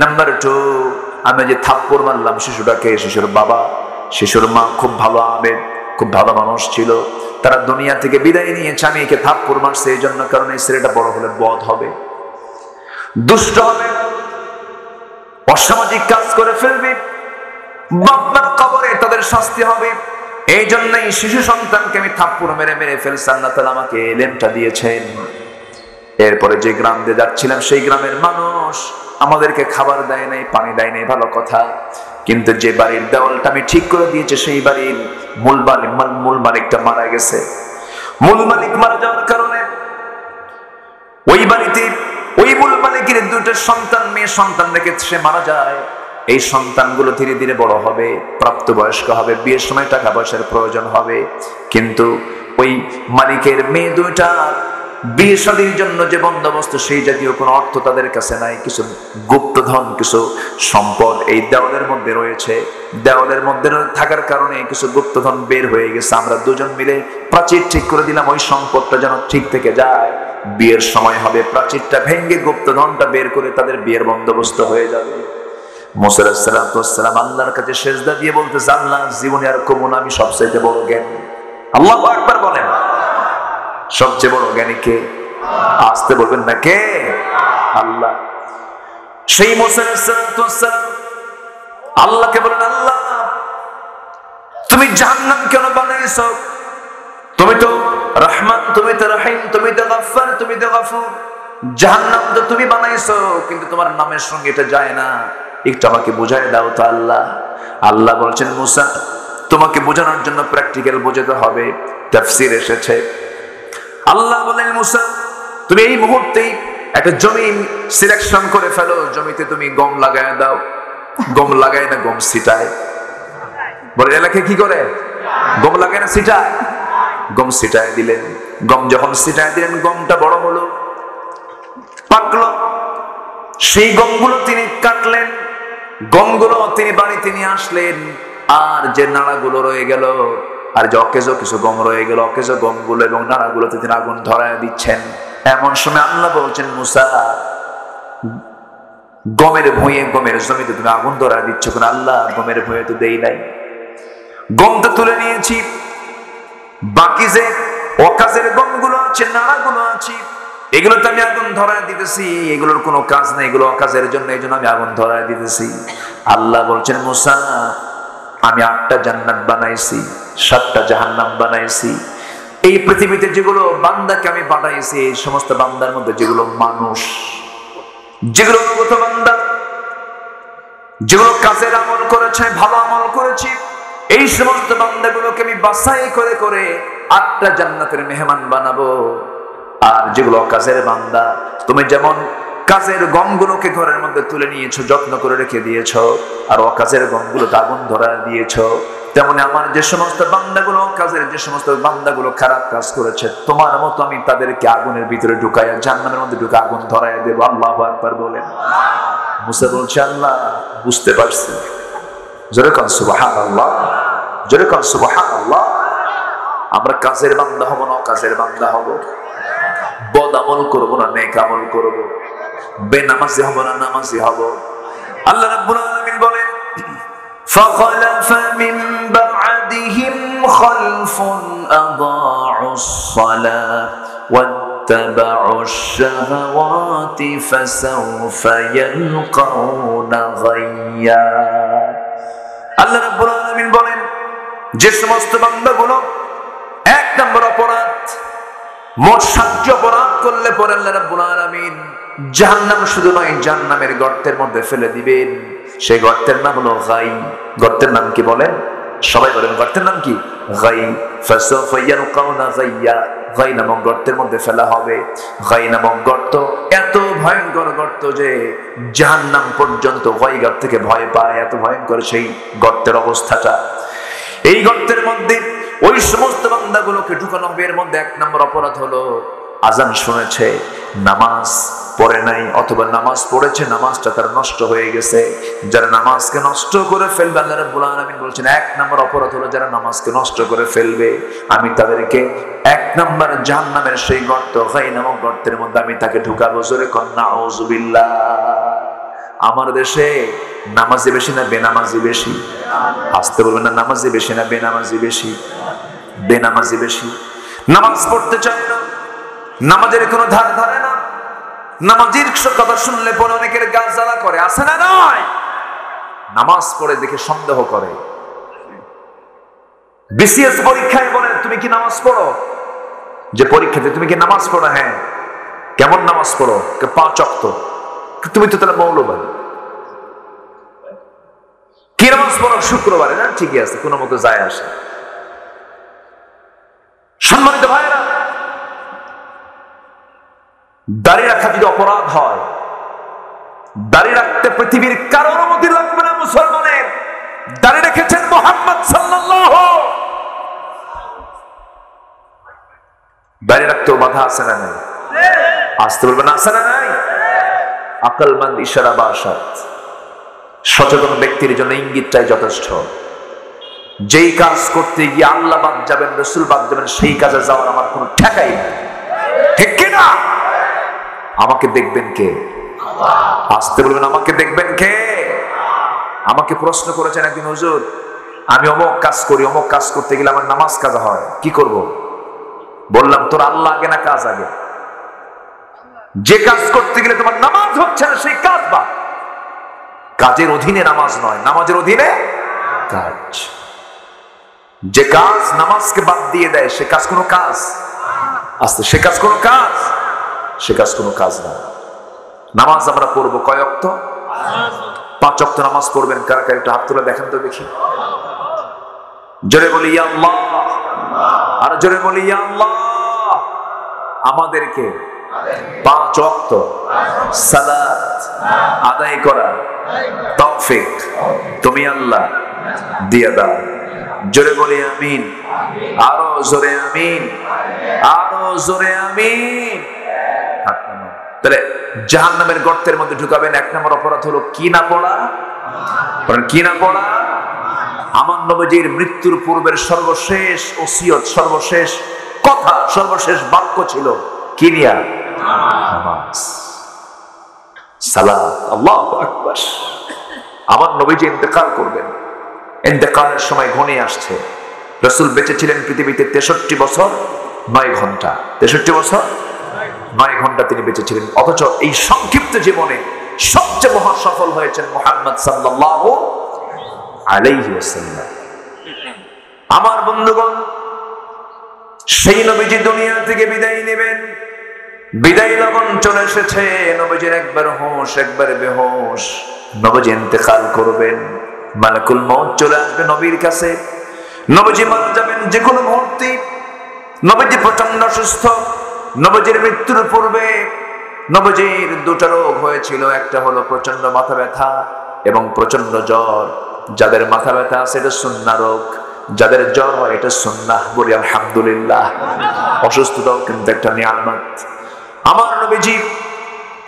নাম্বার 2, আমি যে থাপ্পড় মারলাম শিশুটাকে, শিশুর বাবা শিশুর মা খুব ভালো আবেদ, খুব ভালো মানুষ ছিল, তারা দুনিয়া থেকে বিদায় নিয়েছে, আমি একে থাপ্পড় মারছে এই জন্য, কারণ এই ছেলেটা বড় হলে বদ হবে, দুষ্ট হবে, অসামাজিক কাজ করে ফেলবে, বাপ-মার কবরে তাদের শাস্তি হবে। এই জন্যই শিশু সন্তানকে আমি থাপ্পড় মেরে মেরে ফেলছি। আল্লাহ তাআলা আমাকে এলেমটা দিয়েছেন। এরপরে যে গ্রাম দিয়ে যাচ্ছিলাম সেই গ্রামের মানুষ আমাদেরকে খাবার দেয় নাই, পানি দেয় নাই, ভালো কথা, কিন্তু যে বাড়ির দেওয়ালটা আমি ঠিক করে দিয়েছি সেই বাড়ির মূল মালিকটা মারা গেছে। মূল মালিক মারা যাওয়ার কারণে ওই বাড়িতে ওই মূল মালিকের 2টা সন্তান, মেয়ে সন্তান রেখে সে মারা যায়। এই সন্তানগুলো ধীরে ধীরে বড় হবে, প্রাপ্তবয়স্ক হবে, বিয়ের সময় টাকা পয়সার প্রয়োজন হবে, কিন্তু ওই মালিকের মেয়ে 2টা বিয়ে শাদীর জন্য যে বন্দোবস্ত সেই জাতীয় কোনো অর্থ তাদের কাছে নাই। কিছু গুপ্তধন, কিছু সম্পদ এই দেওয়ালের মধ্যে রয়েছে। দেওয়ালের মধ্যে থাকার কারণে কিছু গুপ্তধন বের হয়ে গেছে। আমরা দুজন মিলে প্রাচীর ঠিক করে দিলাম ওই সম্পদটা যেন ঠিক থেকে যায়। বিয়ের সময় হবে, প্রাচীরটা ভেঙে গুপ্তধনটা বের করে তাদের বিয়ের বন্দোবস্ত হয়ে যাবে। মুসা আলাইহিস সালাম আল্লাহর কাছে সেজদা দিয়ে বলতেছে, আল্লাহ জীবনে আর কবো না, আমি সবচেয়ে বড় জ্ঞানী। আল্লাহু আকবার বলেন। সবচেয়ে বড় জ্ঞানী কে? আসতে বলবেন না কে? আল্লাহ। সেই মুসা আলাইহিস সালাম আল্লাহকে বলেন, আল্লাহ তুমি জাহান্নাম কেন বানাইছো? তুমি তো রহমান, তুমি তো রহিম, তুমি তো গফফার, তুমি তো গফুর। জাহান্নাম তো তুমি বানাইছো, কিন্তু তোমার নামের সঙ্গে এটা যায় না, একটু আমাকে বুঝাই দাও তো আল্লাহ। আল্লাহ বলছেন, মুসা তোমাকে বোঝানোর জন্য প্র্যাকটিক্যাল বোঝাতে হবে। তাফসীর এসেছে, আল্লাহ বলেন, মুসা তুমি এই মুহূর্তেই একটা জমি সিলেকশন করে ফেলো, জমিতে তুমি গম লাগায় দাও। গম লাগায় না, গম ছিটায়। বলে এলাকায় কি করে? গম লাগায় না, ছিটায়। গম ছিটায় দিলেন। গম যখন ছিটায় দিলেন, গমটা বড় হলো, পাকলো। সেই গমগুলো তিনি কাটলেন, গমগুলো তিনি বাড়িতে নিয়ে আসলেন, আর যে নাড়াগুলো রয়ে গেল, আর যে অকেজো কিছু গম রয়ে গেল, অকেজো গমগুলো এবং নাড়াগুলোতে তিনি আগুন ধরায় দিচ্ছেন। এমন সময় আল্লাহ বলছেন, মুসা, গমের ভুঁইয়ে, গমের জমিতে তুমি আগুন ধরায় দিচ্ছ কেন? আল্লাহ, গমের ভুঁইয়ে তো দেই নাই, গম তো তুলে নিয়েছি, বাকি যে অকাজের গমগুলো আছে, নাড়াগুলো আছে, এগুলো তো আমি আগুন ধরায় দিতেছি, এগুলোর কোনো কাজ নেই, এগুলো অকাজের জন্য, এই জন্য আমি আগুন ধরায় দিতেছি। আল্লাহ বলছেন, মুসা, আমি 8টা জান্নাত বানাইছি, 7টা জাহান্নাম বানাইছি। এই পৃথিবীতে যেগুলো বান্দাকে আমি পাঠাইছি, এই সমস্ত বান্দার মধ্যে যেগুলো মানুষ, যেগুলো অনুগত বান্দা, যেগুলো কাজের আমল করেছে, ভালো আমল করেছি, এই সমস্ত বান্দাগুলোকে আমি বাছাই করে করে 8টা জান্নাতের মেহমান বানাবো। আর যেগুলো কাজের বান্দা, তুমি যেমন কাজের গমগুলোকে ঘরের মধ্যে তুলে নিয়েছো, যত্ন করে রেখে দিয়েছো, আর অকাজের গমগুলোতে আগুন ধরা দিয়েছো, তেমনি আমার যে সমস্ত বান্দাগুলো, কাজের যে সমস্ত বান্দাগুলো খারাপ কাজ করেছে, তোমার মতো আমি তাদেরকে আগুনের ভিতরে ঢুকাইয়া, জাহান্নামের মধ্যে ঢুকে আগুন ধরাইয়া দেবো। আল্লাহু আকবার বলেন। মুসা বলছে, আল্লাহ, বুঝতে পারছি। জোরে কান সুবহানাল্লাহ, জোরে কান সুবহানাল্লাহ। আমরা কাজের বান্দা হব না অকাজের বান্দা হব, বদ আমল করবো না নেক আমল করবো, বেনামাজি হব না নামাজি হব। আল্লাহ রাব্বুল আলামিন বলেন, فَخَلَفَ مِن بَعْدِهِمْ خَلْفٌ أَضَاعُوا الصَّلَاةَ وَاتَّبَعُوا الشَّهَوَاتِ فَسَوْفَ يَلْقَوْنَ غَيًّا। আল্লাহ রাব্বুল আলামিন বলেন, যে সমস্ত বান্দাগুলো 1 নম্বর অপরাধ, মোট 7টি অপরাধ করলে পরে আল্লাহ রাব্বুল আলামিন জাহান্নাম শুধু নয়, জাহান্নামের গর্তের মধ্যে ফেলে দিবেন। সেই গর্তের নাম হলো গাই। গর্তের নাম কি বলেন? সবাই বলেন, গর্তের নাম কি? গাই। ফাসাফা ইয়ালকাউনা গাইয়া। গাই নামক গর্তের মধ্যে ফেলা হবে। গাই নামক গর্ত এত ভয়ঙ্কর গর্ত যে জাহান্নাম পর্যন্ত গাই গর্ত থেকে ভয় পায়, এত ভয়ঙ্কর সেই গর্তের অবস্থাটা। এই গর্তের মধ্যে ওই সমস্ত বান্দাগুলোকে ঢুকানো হবে। এর মধ্যে 1 নম্বর অপরাধ হলো আজান শুনেছে, নামাজ পড়ে নাই, অথবা নামাজ পড়েছে, নামাজটা তার নষ্ট হয়ে গেছে। যারা নামাজকে নষ্ট করে ফেলবে, আল্লাহ রাব্বুল আলামিন বলছেন 1 নম্বর অপরাধ হলো যারা নামাজকে নষ্ট করে ফেলবে, আমি তাদেরকে 1 নম্বর জাহান্নামের সেই গর্ত, গাই নামক গর্তের মধ্যে আমি তাকে ঢুকাবো। জোরে কন নাউযু বিল্লাহ। আমার দেশে নামাজি বেশি না বেনামাজি বেশি? আসতে বলবেন না, নামাজি বেশি না বেনামাজি বেশি? বেনামাজি বেশি। নামাজ পড়তে চায় না, নামাজের কোনো ধার ধারে না, নামাজের কথা শুনলে পরে অনেকের গা জ্বালা করে, আছে না নয়? নামাজ পড়ে দেখে সন্দেহ করে। বিসিএস পরীক্ষায় বলে, তুমি কি নামাজ পড়ো? যে পরীক্ষাতে, তুমি কি নামাজ পড়ো? হ্যাঁ। কেমন নামাজ পড়ো? 5 ওয়াক্ত। তুমি তো তাহলে মৌলবাদী। কি নামাজ পড়ো? শুক্রবারে। না, ঠিকই আছে, কোনো মতো যায় আসে। সম্মানিত ভাইরা, দাড়ি রাখা যদি অপরাধ হয়, দাড়ি রাখতে পৃথিবীর কারো অনুমতি লাগবে না। মুসলমানের দাড়ি রেখেছেন মুহাম্মদ সাল্লাল্লাহু। দাড়ি রাখতেও বাধা আছে না নাই? আসতে বলবেন, আছে না নাই? আকলমন্দ ইশারা বাসাত। সচেতন ব্যক্তির জন্য ইঙ্গিতটাই যথেষ্ট। যেই কাজ করতে গিয়ে আল্লাহ বাদ যাবেন, রাসূল বাদ যাবেন, সেই কাজে যাওয়ার আমার কোনো ঠেকাই নেই, ঠিক কিনা? আমাকে দেখবেন কে? আসতে বলবেন, আমাকে দেখবেন কে? আমাকে প্রশ্ন করেছেন একদিন, হুজুর, আমি অমুক কাজ করি, অমুক কাজ করতে গেলে আমার নামাজ কাজা হয়, কি করব? বললাম, তোর আল্লাহ আগে না কাজ আগে? যে কাজ করতে গেলে তোমার নামাজ হচ্ছে না, সেই কাজ বাদ। কাজের অধীনে নামাজ নয়, নামাজের অধীনে কাজ। যে কাজ নামাজকে বাদ দিয়ে দেয়, সে কাজ কোনো কাজ? আস্তে, সে কাজ কোনো কাজ? সে কাজ কোনো কাজ না। নামাজ আমরা পড়বো কয় ওয়াক্ত? 5 ওয়াক্ত নামাজ পড়বেন। কারা কারা একটু হাত তুলে দেখেন তো দেখি। জোরে বলি ইয়া আল্লাহ, আর জোরে বলি ইয়া আল্লাহ। আমাদেরকে 5 ওয়াক্ত সালাত আদায় করা তৌফিক তুমি আল্লাহ দিয়ে দাও। জোরে বলি আমিন, আরো জোরে আমিন, আরো জোরে আমিন। তাহলে জাহান্নামের গর্তের মধ্যে ঢুকাবেন। 1 নম্বর অপরাধ হলো কি না পড়া? কি না পড়া? আমার নবীজির মৃত্যুর পূর্বের সর্বশেষ ওসিয়ত, সর্বশেষ কথা, সর্বশেষ বাক্য ছিল কি নিয়া? নামাজ, সালাত। আল্লাহু আকবার। আমার নবীজি ইন্তেকাল করবেন, ইন্তেকালের সময় ঘনিয়ে আসছে। রাসূল বেঁচে ছিলেন পৃথিবীতে 63 বছর 9 ঘন্টা। 63 বছর 9 ঘন্টা তিনি বেঁচে ছিলেন। অথচ এই সংক্ষিপ্ত জীবনে সবচেয়ে মহা সফল হয়েছেন মুহাম্মদ সাল্লাল্লাহু আলাইহি ওয়াসাল্লাম। আমার বন্ধুগণ, সেই নবীজি দুনিয়া থেকে বিদায় নেবেন, বিদায় লগন চলে এসেছে। নবীজির একবার হোশ, একবার বেহোশ। নবীজি ইন্তেকাল করবেন, মালাকুল মউত চলে আসবে নবীর কাছে। নবীজি মারা যাবেন যে কোনো মুহূর্তে। নবীজি প্রচন্ড অসুস্থ। নবীজির মৃত্যুর পূর্বে নবীজির দুটো রোগ হয়েছিল, একটা হলো প্রচন্ড মাথা ব্যথা এবং প্রচন্ড জ্বর। যাদের মাথা ব্যথা আছে এটা সুন্নাহ রোগ, যাদের জ্বর হয় এটা সুন্নাহ। বলি আলহামদুলিল্লাহ। অসুস্থতাও কিন্তু একটা নিয়ামত। আমার নবীজি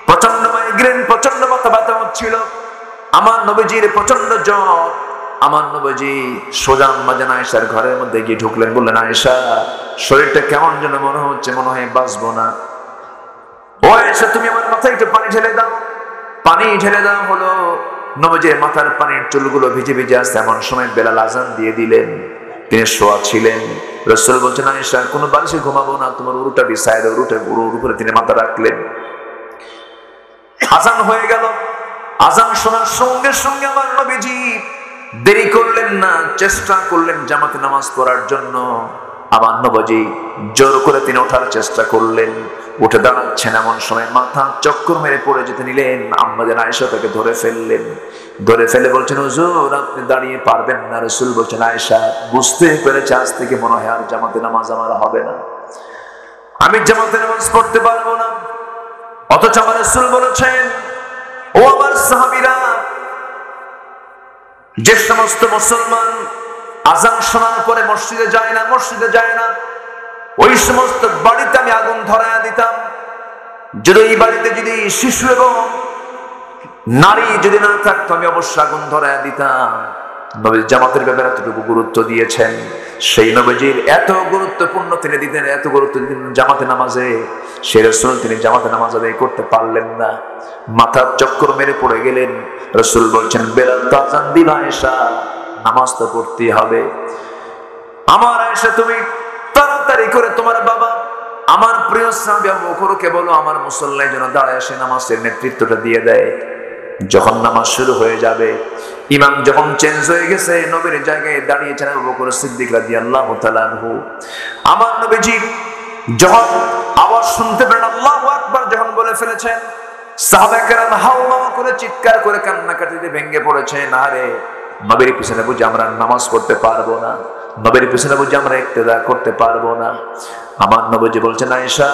প্রচন্ড মাইগ্রেন, প্রচন্ড মাথা ব্যথা হচ্ছিল। আমার নবীজির প্রচন্ড জ্বর। আমার নবীজি সোজা আম্মাজান আয়েশার ঘরের মধ্যে গিয়ে ঢুকলেন, বললেন, আয়েশা, শরীরটা কেমন যেন মনে হচ্ছে, মনে হয় বাঁচবো না। ও আয়েশা, তুমি আমার মাথায় একটু পানি ঢেলে দাও। পানি ঢেলে দেওয়া হলো। নবীজির মাথার পানির চুলগুলো ভিজে ভিজে আসছে। এমন সময় বেলাল আযান দিয়ে দিলেন। তিনি শোয়া ছিলেন। রাসূল বলছেন, আয়েশা, কোনো বালিশে ঘুমাবো না, তোমার উরুটা বিছায় দাও। উরুর উপরে তিনি মাথা রাখলেন। আযান হয়ে গেল। আযান শোনার সঙ্গে সঙ্গে আমার নবীজি দেরি করলেন না, চেষ্টা করলেন জামাতে নামাজ পড়ার জন্য। আমার নবীজি জোর করে তিনি ওঠার চেষ্টা করলেন, উঠে দাঁড়াচ্ছেন। এমন সময় মাথা চক্কর মেরে পড়ে যেতে নিলেন। আম্মাজান আয়েশা তাকে ধরে ফেললেন। ধরে ফেলে বলছেন, হুজুর, আপনি দাঁড়িয়ে পারবেন না। রাসূল বলছেন, আয়েশা, বুঝতে পেরেছে আজ থেকে মনে হয় আর জামাতে নামাজ আমার হবে না, আমি জামাতে নামাজ পড়তে পারবো না। অথচ আমার রাসূল বলেছেন, ও আমার সাহাবীরা, যে সমস্ত মুসলমান আযান শোনার পরে মসজিদে যায় না, ওই সমস্ত বাড়িতে আমি আগুন ধরায়া দিতাম। যদি এই বাড়িতে যদি শিশু এবং নারী যদি না থাকতো, আমি অবশ্যই আগুন ধরায়া দিতাম। নবী জামাতের ব্যাপারে এতটুকু গুরুত্ব দিয়েছেন। সেই নবীজির এত গুরুত্বপূর্ণ তিনি দিতেন, এত গুরুত্ব দিতেন জামাতে নামাজে। সেই রাসূল তিনি জামাতে নামাজ আদায় করতে পারলেন না, মাথার চক্কর মেরে পড়ে গেলেন। রাসূল বলছেন, বেলাল তো আযান দিল, আয়েশা, নামাজ তো পড়তেই হবে। আমার আয়েশা, তুমি তাড়াতাড়ি করে তোমার বাবা আমার প্রিয় সাহাবী আবু বকরকে বলো আমার মুসল্লায় যেন দাঁড়ায় এসে নামাজের নেতৃত্বটা দিয়ে দেয়। যখন নামাজ শুরু হয়ে যাবে, ইমাম যখন চেঞ্জ হয়ে গেছে, নবীর জায়গায় দাঁড়িয়েছেন আবু বকর সিদ্দিক রাদিয়াল্লাহু তাআলা আনহু। আমার নবীজি যখন আওয়াজ শুনতে পেলেন, আল্লাহু আকবার যখন বলে ফেলেছেন, সাহাবায়ে কেরাম হাওমাও করে চিৎকার করে কান্নাকাটিতে ভেঙে পড়েছেন। আরে নবীর পিছনে বুঝি আমরা নামাজ পড়তে পারবো না, নবীর পিছনে বুঝি আমরা ইক্তেদা করতে পারবো না। আমার নবীজি বলছেন, আয়েশা,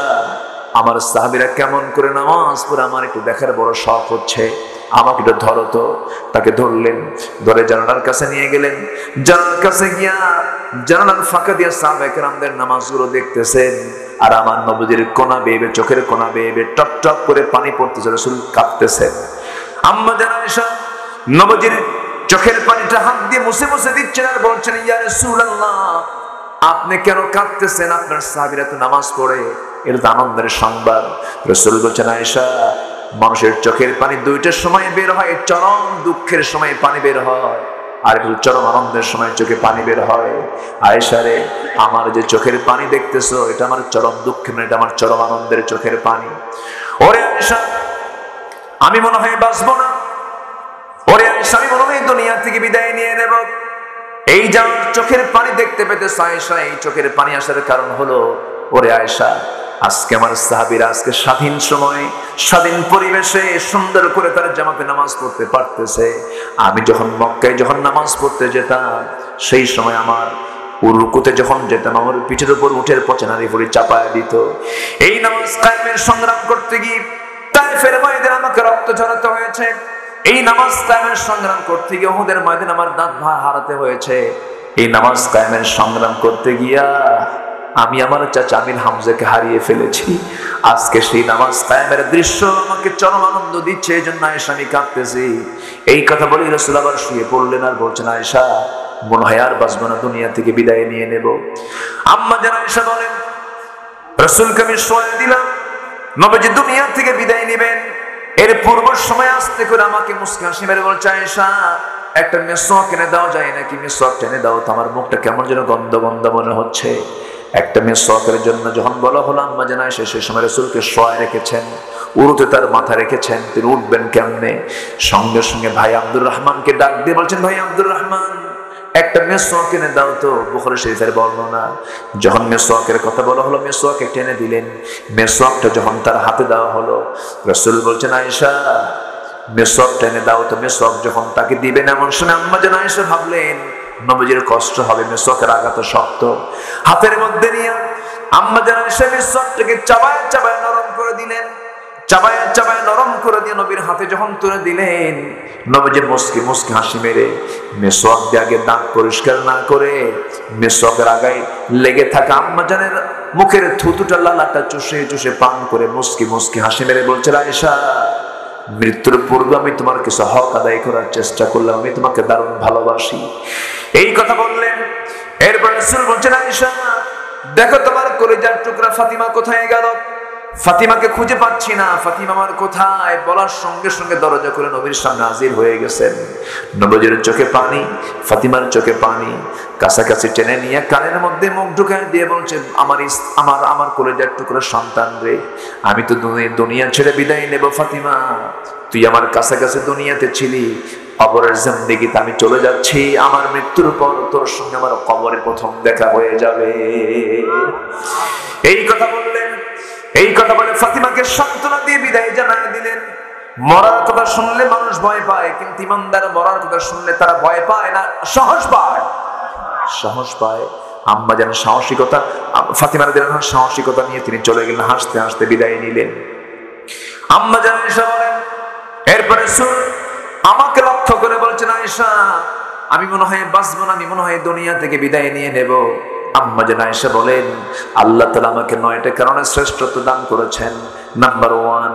আমার সাহাবীরা কেমন করে নামাজ পড়ে আমার একটু দেখার বড় শখ হচ্ছে, আমাকে একটু ধরো তো। তাকে ধরলেন, ধরে জানালার কাছে নিয়ে গেলেন। জানালার কাছে গিয়া জানালার ফাঁকা দিয়ে সাহাবায়ে কেরামদের নামাজগুলো দেখতেছেন। আর আমার নবীজির কোনা বেয়ে, চোখের কোনা বেয়ে টপ টপ করে পানি পড়তেছে। রাসূল কাঁপতেছেন। আম্মা জান আয়েশা নবীজির চোখের পানিটা হাত দিয়ে মুছে মুছে দিচ্ছেন আর বলছেন, ইয়া রাসূলুল্লাহ, আপনি কেন কাঁদতেছেন? আপনার সাহাবীরা তো নামাজ পড়ে, এটা তো আনন্দের সংবাদ। রাসূল বলছেন, আয়েশা, মানুষের চোখের পানি দুইটার সময় বের হয়, চরম দুঃখের সময় পানি বের হয়, আর একটু চরম আনন্দের সময় চোখে পানি বের হয়। আয়েশা রে, আমার যে চোখের পানি দেখতেছো, এটা আমার চরম দুঃখের না, এটা আমার চরম আনন্দের চোখের পানি। ওরে আয়েশা, আমি মনে হয় বাঁচবো না। ওরে আয়েশা, আমি মনে হয় দুনিয়া থেকে বিদায় নিয়ে নেব। এই যে চোখের পানি দেখতে পেতে আয়েশা, এই চোখের পানি আসার কারণ হলো, ওরে আয়েশা, আজকে আমার সাহাবীরা আজকে স্বাধীন সময়, স্বাধীন পরিবেশে সুন্দর করে তারা জামাতে নামাজ পড়তে পারতেছে। আমি যখন মক্কায় যখন নামাজ পড়তে যেতাম, সেই সময় আমার রুকুতে যখন যেতাম, আমার পিঠের উপর উঠের পচনারি পরি চাপায় দিত। এই নামাজ কায়েমের সংগ্রাম করতে গিয়ে তায়েফের ময়দানে আমাকে রক্ত ঝরাতে হয়েছে। এই নামাজ কায়েমের সংগ্রাম করতে গিয়ে উহুদের ময়দানে আমার দাঁত হারাতে হয়েছে। এই নামাজ কায়েমের সংগ্রাম করতে গিয়া আমি আমার চাচা আমির হামজাকে হারিয়ে ফেলেছি। আজকে সেই নামাজ কায়েমের দৃশ্য আমাকে চরম আনন্দ দিচ্ছে, এই জন্য আয়েশা আমি কাঁদতেছি। এই কথা বলে রাসূল আবার শুয়ে পড়লেন আর বলছেন, আয়েশা মনে হয় আর বাঁচবো না, দুনিয়া থেকে বিদায় নিয়ে নেব। আম্মা জান আয়েশা বলেন, রাসূলকে আমি শোয়া দিলাম, নবীজি দুনিয়া থেকে বিদায় নেবেন। এর পূর্ব সময় আস্তে করে আমাকে মুস্কি হাসি মেরে বলছে, আয়েশা একটা মেসওয়াক এনে দাও যায় নাকি, মেসওয়াক এনে দাও তো, আমার মুখটা কেমন যেন গন্ধ গন্ধ মনে হচ্ছে। একটা মেসওয়াকের জন্য যখন বলা হলো, আম্মা জান আয়েশা সেই সময় রাসূলকে শোয়া রেখেছেন, উরুতে তার মাথা রেখেছেন, তিনি উঠবেন কেমনে। সঙ্গে সঙ্গে ভাই আব্দুর রহমানকে ডাক দিয়ে বলছেন, ভাই আব্দুর রহমান একটা মেসওয়াক এনে দাও তো। বুখারী শরীফের বর্ণনা, যখন মেসওয়াকের কথা বলা হলো, মেসওয়াক টেনে দিলেন। মেসওয়াকটা যখন তার হাতে দেওয়া হলো, রাসূল বলছেন, আয়েশা মেসওয়াক টেনে দাও তো। মেসওয়াক যখন তাকে দিবেন, এমন শুনে আম্মা জান আয়েশা ভাবলেন নবীজির কষ্ট হবে, মেসওয়াকের আঘাত শক্ত। হাতের মধ্যে নিয়ে আম্মা জান আয়েশা মেসওয়াকটাকে চাবায় চাবায় নরম করে দিলেন। চাবায় চাবায় নরম করে দিয়ে নবীর হাতে যখন তুলে দিলেন, নবীজি মুস্কি মুস্কি হাসি মেরে মেসওয়াক দিয়ে আগে দাঁত পরিষ্কার না করে মেসওয়াকের আগায় লেগে থাকা আম্মা জানের মুখের থুতুটা লালাটা চুষে চুষে পান করে মুস্কি মুস্কি হাসি মেরে বলছে, আয়েশা মৃত্যুর পূর্বে আমি তোমার কিছু হক আদায় করার চেষ্টা করলাম, আমি তোমাকে দারুণ ভালোবাসি। এই কথা বললেন। এরপর রাসূল বলছেন, আয়েশা দেখো তোমার কলিজার টুকরা ফাতিমা কোথায় গেল, ফাতিমাকে খুঁজে পাচ্ছি না, ফাতিমা আমার কোথায়। বলার সঙ্গে সঙ্গে দরজা খুলে নবীর সামনে হাজির হয়ে গেছেন। নবীর চোখে পানি, ফাতিমার চোখে পানি, কাছাকাছি টেনে নিয়ে কানের মধ্যে মুখ ঢুকায় দিয়ে বলছে, আমার কলিজার টুকরা সন্তান রে, আমি তো দুনিয়া ছেড়ে বিদায় নেব ফাতিমা, তুই আমার কাছাকাছি দুনিয়াতে ছিলি, কবরের জিন্দেগিতে আমি চলে যাচ্ছি, আমার মৃত্যুর পর তোর সঙ্গে আমার কবরের প্রথম দেখা হয়ে যাবে। এই কথা বললেন। এই কথা বলে ফাতিমাকে সান্ত্বনা দিয়ে বিদায় জানায় দিলেন। মরার কথা শুনলে মানুষ ভয় পায়, কিন্তু ইমানদার মরার কথা শুনলে তারা ভয় পায় না, সাহস পায়। সাহস পায়। আম্মা যেন সাহসিকতা, ফাতিমা রাদিয়াল্লাহু আনহা সাহসিকতা নিয়ে তিনি চলে গেলেন, হাসতে হাসতে বিদায় নিলেন। আম্মা জান আয়েশা বলেন, এরপরে রাসূল আমাকে লক্ষ্য করে বলছেন, আয়েশা আমি মনে হয় বাঁচবো না, আমি মনে হয় দুনিয়া থেকে বিদায় নিয়ে নেব। আম্মা জান আয়েশা বলেন, আল্লাহ তাআলা আমাকে 9টা কারণে শ্রেষ্ঠত্ব দান করেছেন। নাম্বার 1,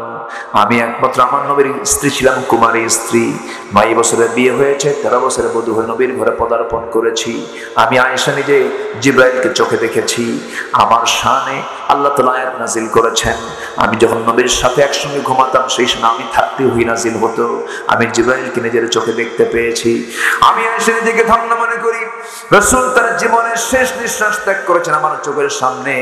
আমি একমাত্র আমার নবীর স্ত্রী ছিলাম, কুমারী স্ত্রী। 9 বছরে বিয়ে হয়েছে, 13 বছরে বধূ হয়ে নবীর ঘরে পদার্পণ করেছি। আমি আয়েশা নিজে জিবরাইলকে চোখে দেখেছি। আমার শানে আল্লাহ তাআলা আয়াত নাযিল করেছেন। আমি যখন নবীর সাথে একসঙ্গে ঘুমাতাম, সেই সময় আমি থাকতে ওহী নাযিল হতো। আমি জিবরাইলকে নিজের চোখে দেখতে পেয়েছি। আমি আয়েশা নিজেকে ধন্য মনে করি। রাসূল তার জীবনের শেষ নিঃশ্বাস ত্যাগ করেছেন আমার চোখের সামনে।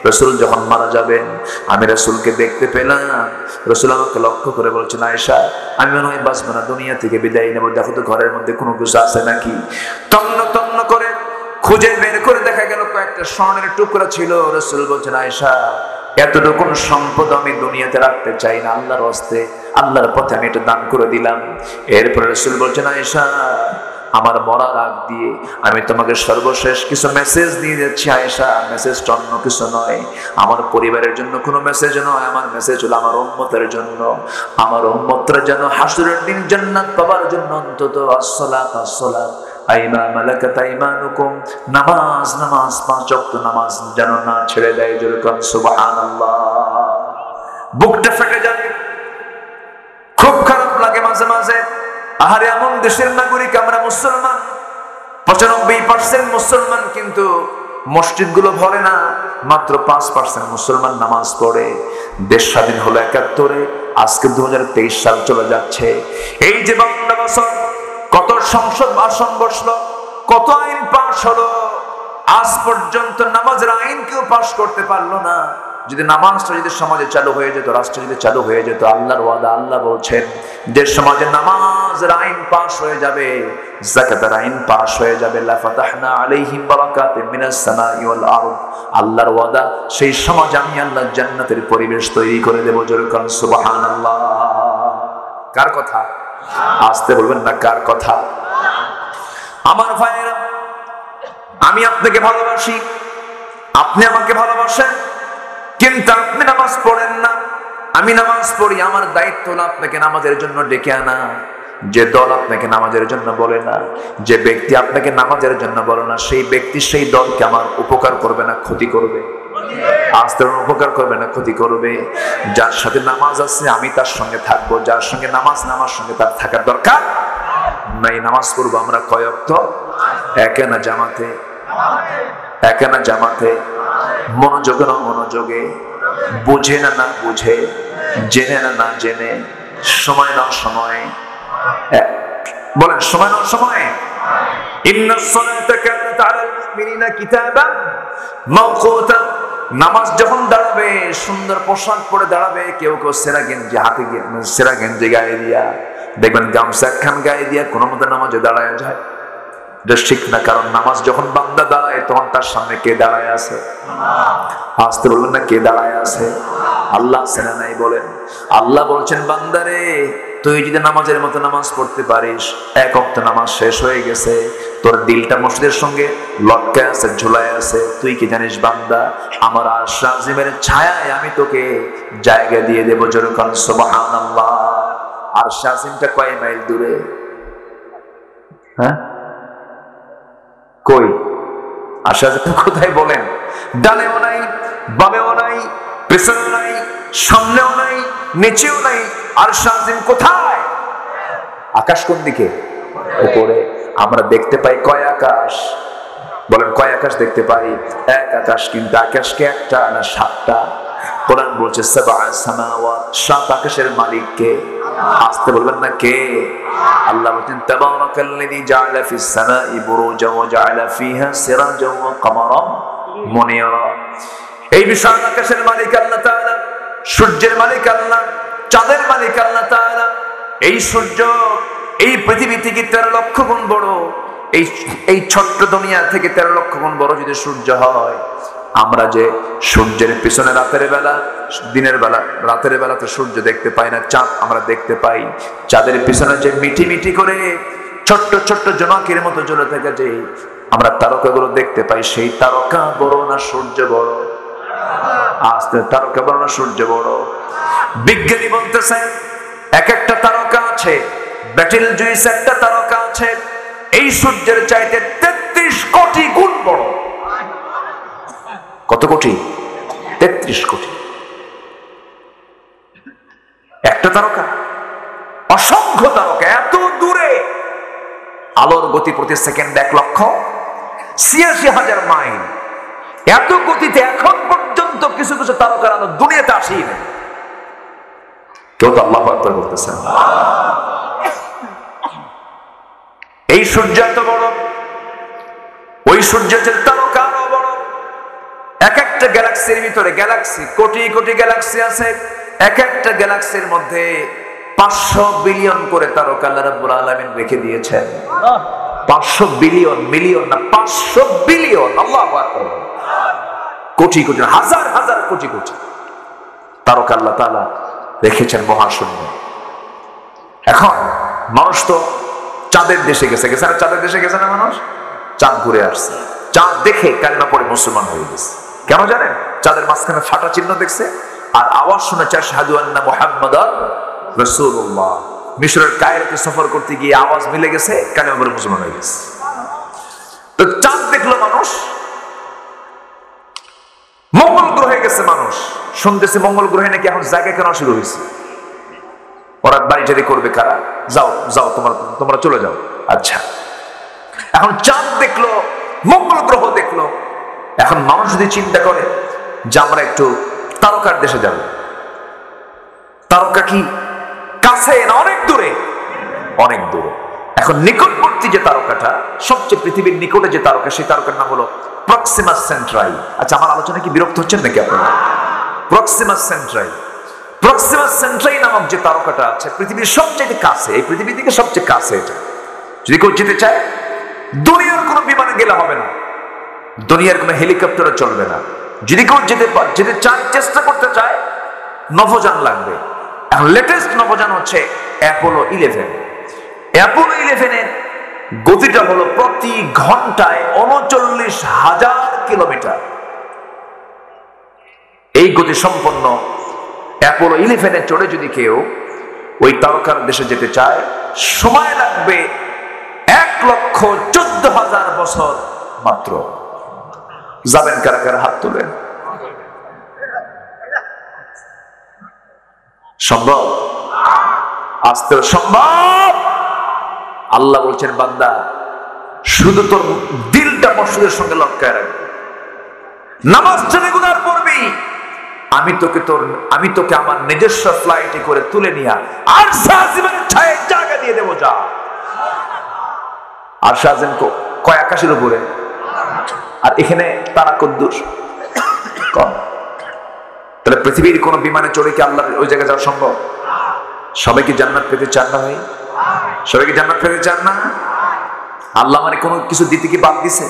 রাসূল যখন মারা যাবেন, আমি রাসূলকে দেখতে পেলাম। রাসূল আমাকে লক্ষ্য করে বলছেন, আয়েশা আমি মনে হয় বাঁচবো না, দুনিয়া থেকে বিদায় নেব, দেখো তো ঘরের মধ্যে কোনো কিছু আছে নাকি। তন্ন তন্ন করে খুঁজে বের করে দেখা গেল কয়েকটা স্বর্ণের টুকরা ছিল। রাসূল বলছেন, আয়েশা এতটুকু সম্পদ আমি দুনিয়াতে রাখতে চাই না, আল্লাহর হস্তে, আল্লাহর পথে আমি এটা দান করে দিলাম। এরপরে রাসূল বলছেন, আয়েশা আমার মরার আগ দিয়ে আমি তোমাকে সর্বশেষ কিছু মেসেজ দিয়ে যাচ্ছি আয়েশা। মেসেজটা অন্য কিছু নয়, আমার পরিবারের জন্য কোনো মেসেজ নয়, আমার মেসেজ হলো আমার উম্মতের জন্য। আমার উম্মতরা যেন হাসরের দিন জান্নাত পাবার জন্য অন্তত আসসালাত আসসালাত আইমা মালাকাত আইমানুকুম, নামাজ নামাজ 5 ওয়াক্ত নামাজ যেন না ছেড়ে দেয়। জোরে কোন সুবহানাল্লাহ। বুকটা ফেটে যায়, খুব খারাপ লাগে মাঝে মাঝে। আহারে এমন দেশের নাগরিক আমরা মুসলমান, 95% মুসলমান, কিন্তু মসজিদগুলো ভরে না, মাত্র 5% মুসলমান নামাজ পড়ে। দেশ স্বাধীন হলো 71-এ, আজকে 2023 সাল চলে যাচ্ছে। এই যে 52 বছর, কত সংসদ আসন বসলো, কত আইন পাশ হলো, আজ পর্যন্ত নামাজের আইন কেউ পাশ করতে পারলো না। যদি নামাজটা যদি সমাজে চালু হয়ে যেত, রাষ্ট্র যদি চালু হয়ে যেত, আল্লাহর ওয়াদা, আল্লাহ বলছেন যে সমাজে নামাজের আইন পাশ হয়ে যাবে, যাকাতের আইন পাশ হয়ে যাবে, লা ফাতাহনা আলাইহিম বারাকাতিন মিনাস সামাই ওয়াল আরদ। আল্লাহর ওয়াদা, সেই সমাজে আমি আল্লাহ জান্নাতের পরিবেশ তৈরি করে দেব। জোরে কোন সুবহানাল্লাহ। কার কথা? আসতে বলবেন না, কার কথা? আমার ভাইয়েরা, আমি আপনাকে ভালোবাসি, আপনি আমাকে ভালোবাসেন, কিন্তু আপনি নামাজ পড়েন না, আমি নামাজ পড়ি। আমার দায়িত্ব হলো আপনাকে নামাজের জন্য ডেকে আনা। যে দল আপনাকে নামাজের জন্য বলে না, যে ব্যক্তি আপনাকে নামাজের জন্য বলে না, সেই ব্যক্তি সেই দলকে আমার উপকার করবে না, ক্ষতি করবে। আস্তে উপকার করবে না ক্ষতি করবে। যার সাথে নামাজ আছে আমি তার সঙ্গে থাকবো, যার সঙ্গে নামাজ না আমার সঙ্গে তার থাকার দরকার নাই। নামাজ পড়বো আমরা কয় ওয়াক্ত? একানা জামাতে, একানা জামাতে, মনোযোগে না মনোযোগে, বুঝে না না বুঝে, জেনে না না জেনে, সময় না সময়, বলেন সময় না সময়। ইন্নাস সালাতা কানাত আলাল মুমিনিনা কিতাবান মাওকুতা। নামাজ যখন দাঁড়াবে সুন্দর পোশাক পরে দাঁড়াবে, কেউ কেউ সেরা গেঞ্জি হাতে সেরা গেঞ্জি গায়ে দিয়া, দেখবেন গামছা খান গায়ে দিয়া কোনো মতো নামাজে দাঁড়ায় যায়। এটা ঠিক না, কারণ নামাজ যখন বান্দা দাঁড়ায় তখন তার সামনে কে দাঁড়ায় আছে? আসতে বলবেন না কে দাঁড়ায় আছে? আল্লাহ সেনা নাই বলেন। আল্লাহ বলছেন বান্দারে তুই যদি নামাজের মতো নামাজ পড়তে পারিস, এক ওয়াক্ত নামাজ শেষ হয়ে গেছে, তোর দিলটা মসজিদের সঙ্গে লটকায় আছে, ঝুলায় আছে, তুই কি জানিস বান্দা আমার আরশ আজিমের ছায়ায় আমি তোকে জায়গা দিয়ে দেবো। যেরকম সুবহানাল্লাহ। আরশ আজিমটা কয় মাইল দূরে? হ্যাঁ কই? আরশ আজিম কোথায় বলেন? ডানেও নাই, বামেও নাই, পেছনেও নাই, সামনেও নাই, নিচেও নাই। আরশ আজিম কোথায়? আকাশ কোন দিকে? উপরে। আমরা দেখতে পাই কয় আকাশ? বলেন কয় আকাশ দেখতে পাই? এক আকাশ। কিন্তু আকাশকে একটা না সাতটা? কোরআন বলছে সাবআ সামাওয়াত, সাত আকাশের মালিক কে? আসতে বলবেন না কে? আল্লাহ বলেন তাবারাকাল্লাযী জাআলা ফিস সামাই বুরুজা ওয়া জাআলা ফিহা সিরাজা ওয়া কামারান মুনিরা। এই বিশাল আকাশের মালিক আল্লাহ তাআলা, সূর্যের মালিক আল্লাহ, চাঁদের মালিক আল্লাহ তাআলা। এই সূর্য এই পৃথিবী থেকে 13 লক্ষ গুণ বড়। এই ছোট্ট দুনিয়া থেকে 13 লক্ষ গুণ বড় যদি সূর্য হয়, আমরা যে সূর্যের পিছনে রাতের বেলা, দিনের বেলা, রাতের বেলা তো সূর্য দেখতে পাই না, চাঁদ আমরা দেখতে পাই। চাঁদের পিছনে যে মিটি মিটি করে ছোট্ট ছোট্ট জোনাকির মতো জ্বলে থাকে যে আমরা তারকাগুলো দেখতে পাই, সেই তারকা বড় না সূর্য বড়? আস্তে তারকা বড় না সূর্য বড়? বিজ্ঞানী বলতেছেন এক একটা তারকা আছে, ব্যাটেল জুইস একটা তারকা আছে, এই সূর্যের চাইতে 33 কোটি গুণ বড়। কত কোটি? 33 কোটি। একটা তারকা, অসংখ্য তারকা, এত দূরে। আলোর গতি প্রতি সেকেন্ড 1,86,000 মাইল। এত গতিতে এখন পর্যন্ত কিছু কিছু তারকার আলো দুনিয়াতে আসেই না। কেউ তো আল্লাহু আকবার বলতেছেন। এই সূর্য এত বড়, ওই সূর্যের তারকা আরো বড়। এক একটা গ্যালাক্সির ভিতরে, গ্যালাক্সি কোটি কোটি গ্যালাক্সি আছে, এক একটা গ্যালাক্সির মধ্যে 500 বিলিয়ন করে তারকা আল্লাহ রাব্বুল আলামিন রেখে দিয়েছেন। 500 বিলিয়ন, মিলিয়ন না, 500 বিলিয়ন। আল্লাহু আকবার। কোটি কোটি, হাজার হাজার কোটি কোটি তারকা আল্লাহ তাআলা রেখেছেন মহাশূন্য। এখন মানুষ তো চাঁদের দেশে গেছে, গেছে না? চাঁদের দেশে গেছে না মানুষ? চাঁদ ঘুরে আসছে, চাঁদ দেখে কালিমা পড়ে মুসলমান হয়ে গেছে। কেন জানেন? চাঁদের মাঝখানে ফাটা চিহ্ন দেখছে আর আওয়াজ শুনেছে আশহাদু আন্না মুহাম্মাদার রাসূলুল্লাহ। মিশরের কায়রোতে সফর করতে গিয়ে আওয়াজ মিলে গেছে, কালিমা পড়ে মুসলমান হয়ে গেছে। তো চাঁদ দেখলো মানুষ। মঙ্গল গ্রহে গেছে মানুষ, শুনতেছে মঙ্গল গ্রহে নাকি এখন জায়গা কেন শুরু হয়েছে। ওরা বাড়িটারি করবে কারা? যাও যাও, তোমরা চলে যাও। আচ্ছা, এখন চাঁদ দেখলো, মঙ্গল গ্রহ দেখলো। এখন মানুষ যদি চিন্তা করে যে আমরা একটু তারকার দেশে যাব, তারকা কি কাছে না অনেক দূরে? অনেক দূরে। এখন নিকটবর্তী যে তারকাটা, সবচেয়ে পৃথিবীর নিকটে যে তারকা, সেই তারকার নাম হলো প্রক্সিমা সেন্ট্রাই। আচ্ছা, আমার আলোচনা কি বিরক্ত হচ্ছেন নাকি আপনারা? প্রক্সিমা সেন্ট্রাই, প্রক্সিমা সেন্ট্রাই নামক যে তারকাটা আছে পৃথিবীর সবচেয়ে কাছে, এই পৃথিবী থেকে সবচেয়ে কাছে এটা। যদি কেউ যেতে চায়, দুনিয়ার কোনো বিমানে গেলে হবে না, দুনিয়ার কোনো হেলিকপ্টারও চলবে না। যদি কেউ যেতে চায়, চেষ্টা করতে চায়, নভোযান লাগবে। এখন লেটেস্ট নভোযান হচ্ছে অ্যাপোলো 11। অ্যাপোলো 11-এর গতিটা হলো প্রতি ঘন্টায় 39,000 কিলোমিটার। এই গতি সম্পন্ন অ্যাপোলো 11-এ চড়ে যদি কেউ ওই তারকার দেশে যেতে চায়, সময় লাগবে 1,14,000 বছর মাত্র। যাবেন কারা কারা? হাত তুলেন। সম্ভব? আসতে সম্ভব? আল্লাহ বলছেন বান্দা শুধু তোর দিলটা মসজিদের সঙ্গে লটকায় রাখবি, নামাজ রেগুলার পড়বি, আমি তোকে আমার নিজস্ব ফ্লাইটে করে তুলে নিয়ে আর শাহজিমের ছায়ে জায়গা দিয়ে দেবো। যা। আর শাহজিম কয় আকাশের উপরে, আর এখানে তারা কদ্দুর কম। তাহলে পৃথিবীর কোন বিমানে চড়ে কি আল্লাহর ওই জায়গায় যাওয়া সম্ভব? সবাই কি জান্নাত পেতে চান না ভাই? সবাই কি জান্নাত পেতে চান না? আল্লাহ মানে কোনো কিছু দিতে কি বাদ দিছে?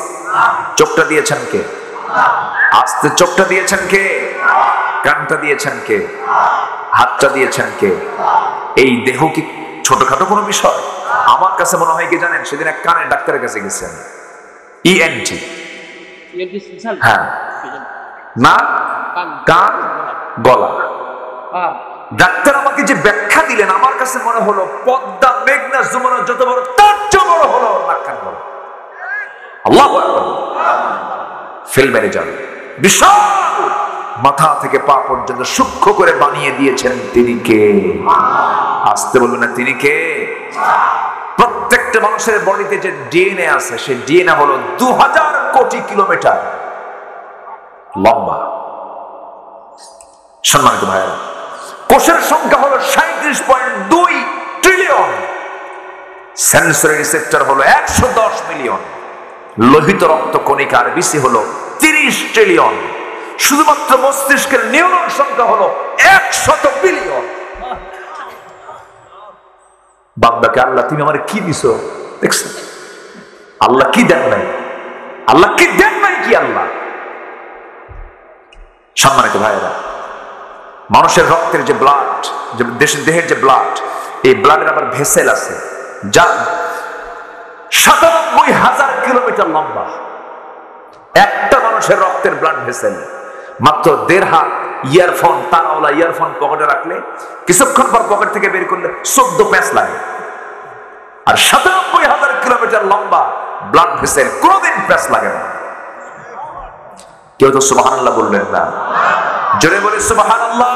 চোখটা দিয়েছেন কে? আস্তে চোখটা দিয়েছেন কে? কানটা দিয়েছেন কে? হাতটা দিয়েছেন কে? এই দেহ কি ছোটখাটো কোনো বিষয়? আমার কাছে মনে হয় কি জানেন, সেদিন এক কানের ডাক্তারের কাছে গেছেন, ইএনটি, হ্যাঁ, না কান গলা, ডাক্তার আমাকে যে ব্যাখ্যা দিলেন আমার কাছে মনে হলো পদ্মা মেঘনা যমুনা যত বড় তার চেয়ে বড় হলো নাক কান গলা। আল্লাহু আকবার। ফেল মেরে যাবে। বিশাল মাথা থেকে পা পর্যন্ত সূক্ষ্ম করে বানিয়ে দিয়েছেন তিনি কে? আসতে বলবেন না তিনি কে? প্রত্যেকটা মানুষের বডিতে যে ডিএনএ আছে সেই ডিএনএ হলো 2000 কোটি কিলোমিটার লম্বা। সম্মানিত ভাইয়েরা, কোষের সংখ্যা হলো 37.2 ট্রিলিয়ন, সেন্সরি রিসেপ্টর হলো 110 মিলিয়ন, লোহিত রক্ত কণিকা আরবিসি হলো 30 ট্রিলিয়ন, শুধুমাত্র মস্তিষ্কের নিউরন সংখ্যা হলো 100 বিলিয়ন। বান্দাকে আল্লাহ তুমি আমার কি দিছো দেখছেন? আল্লাহ কি দেন নাই? আল্লাহ কি দেন নাই কি? আল্লাহ। সম্মানিত ভাইয়েরা, মানুষের রক্তের যে ব্লাড, যে দেহের যে ব্লাড, এই ব্লাডের আবার ভেসেল আছে যা 97,000 কিলোমিটার লম্বা। একটা মানুষের রক্তের ব্লাড ভেসেল মাত্র 1.5 হাত ইয়ারফোন, তারাওয়ালা ইয়ারফোন পকেটে রাখলে কিছুক্ষণ পর পকেট থেকে বের করলে 14 প্যাঁচ লাগে। আর 97,000 কিলোমিটার লম্বা ব্লাড ভেসেল কোনদিন প্যাঁচ লাগে না। কেউ তো সুবহানাল্লাহ বললেন না? জোরে বলে সুবহানাল্লাহ।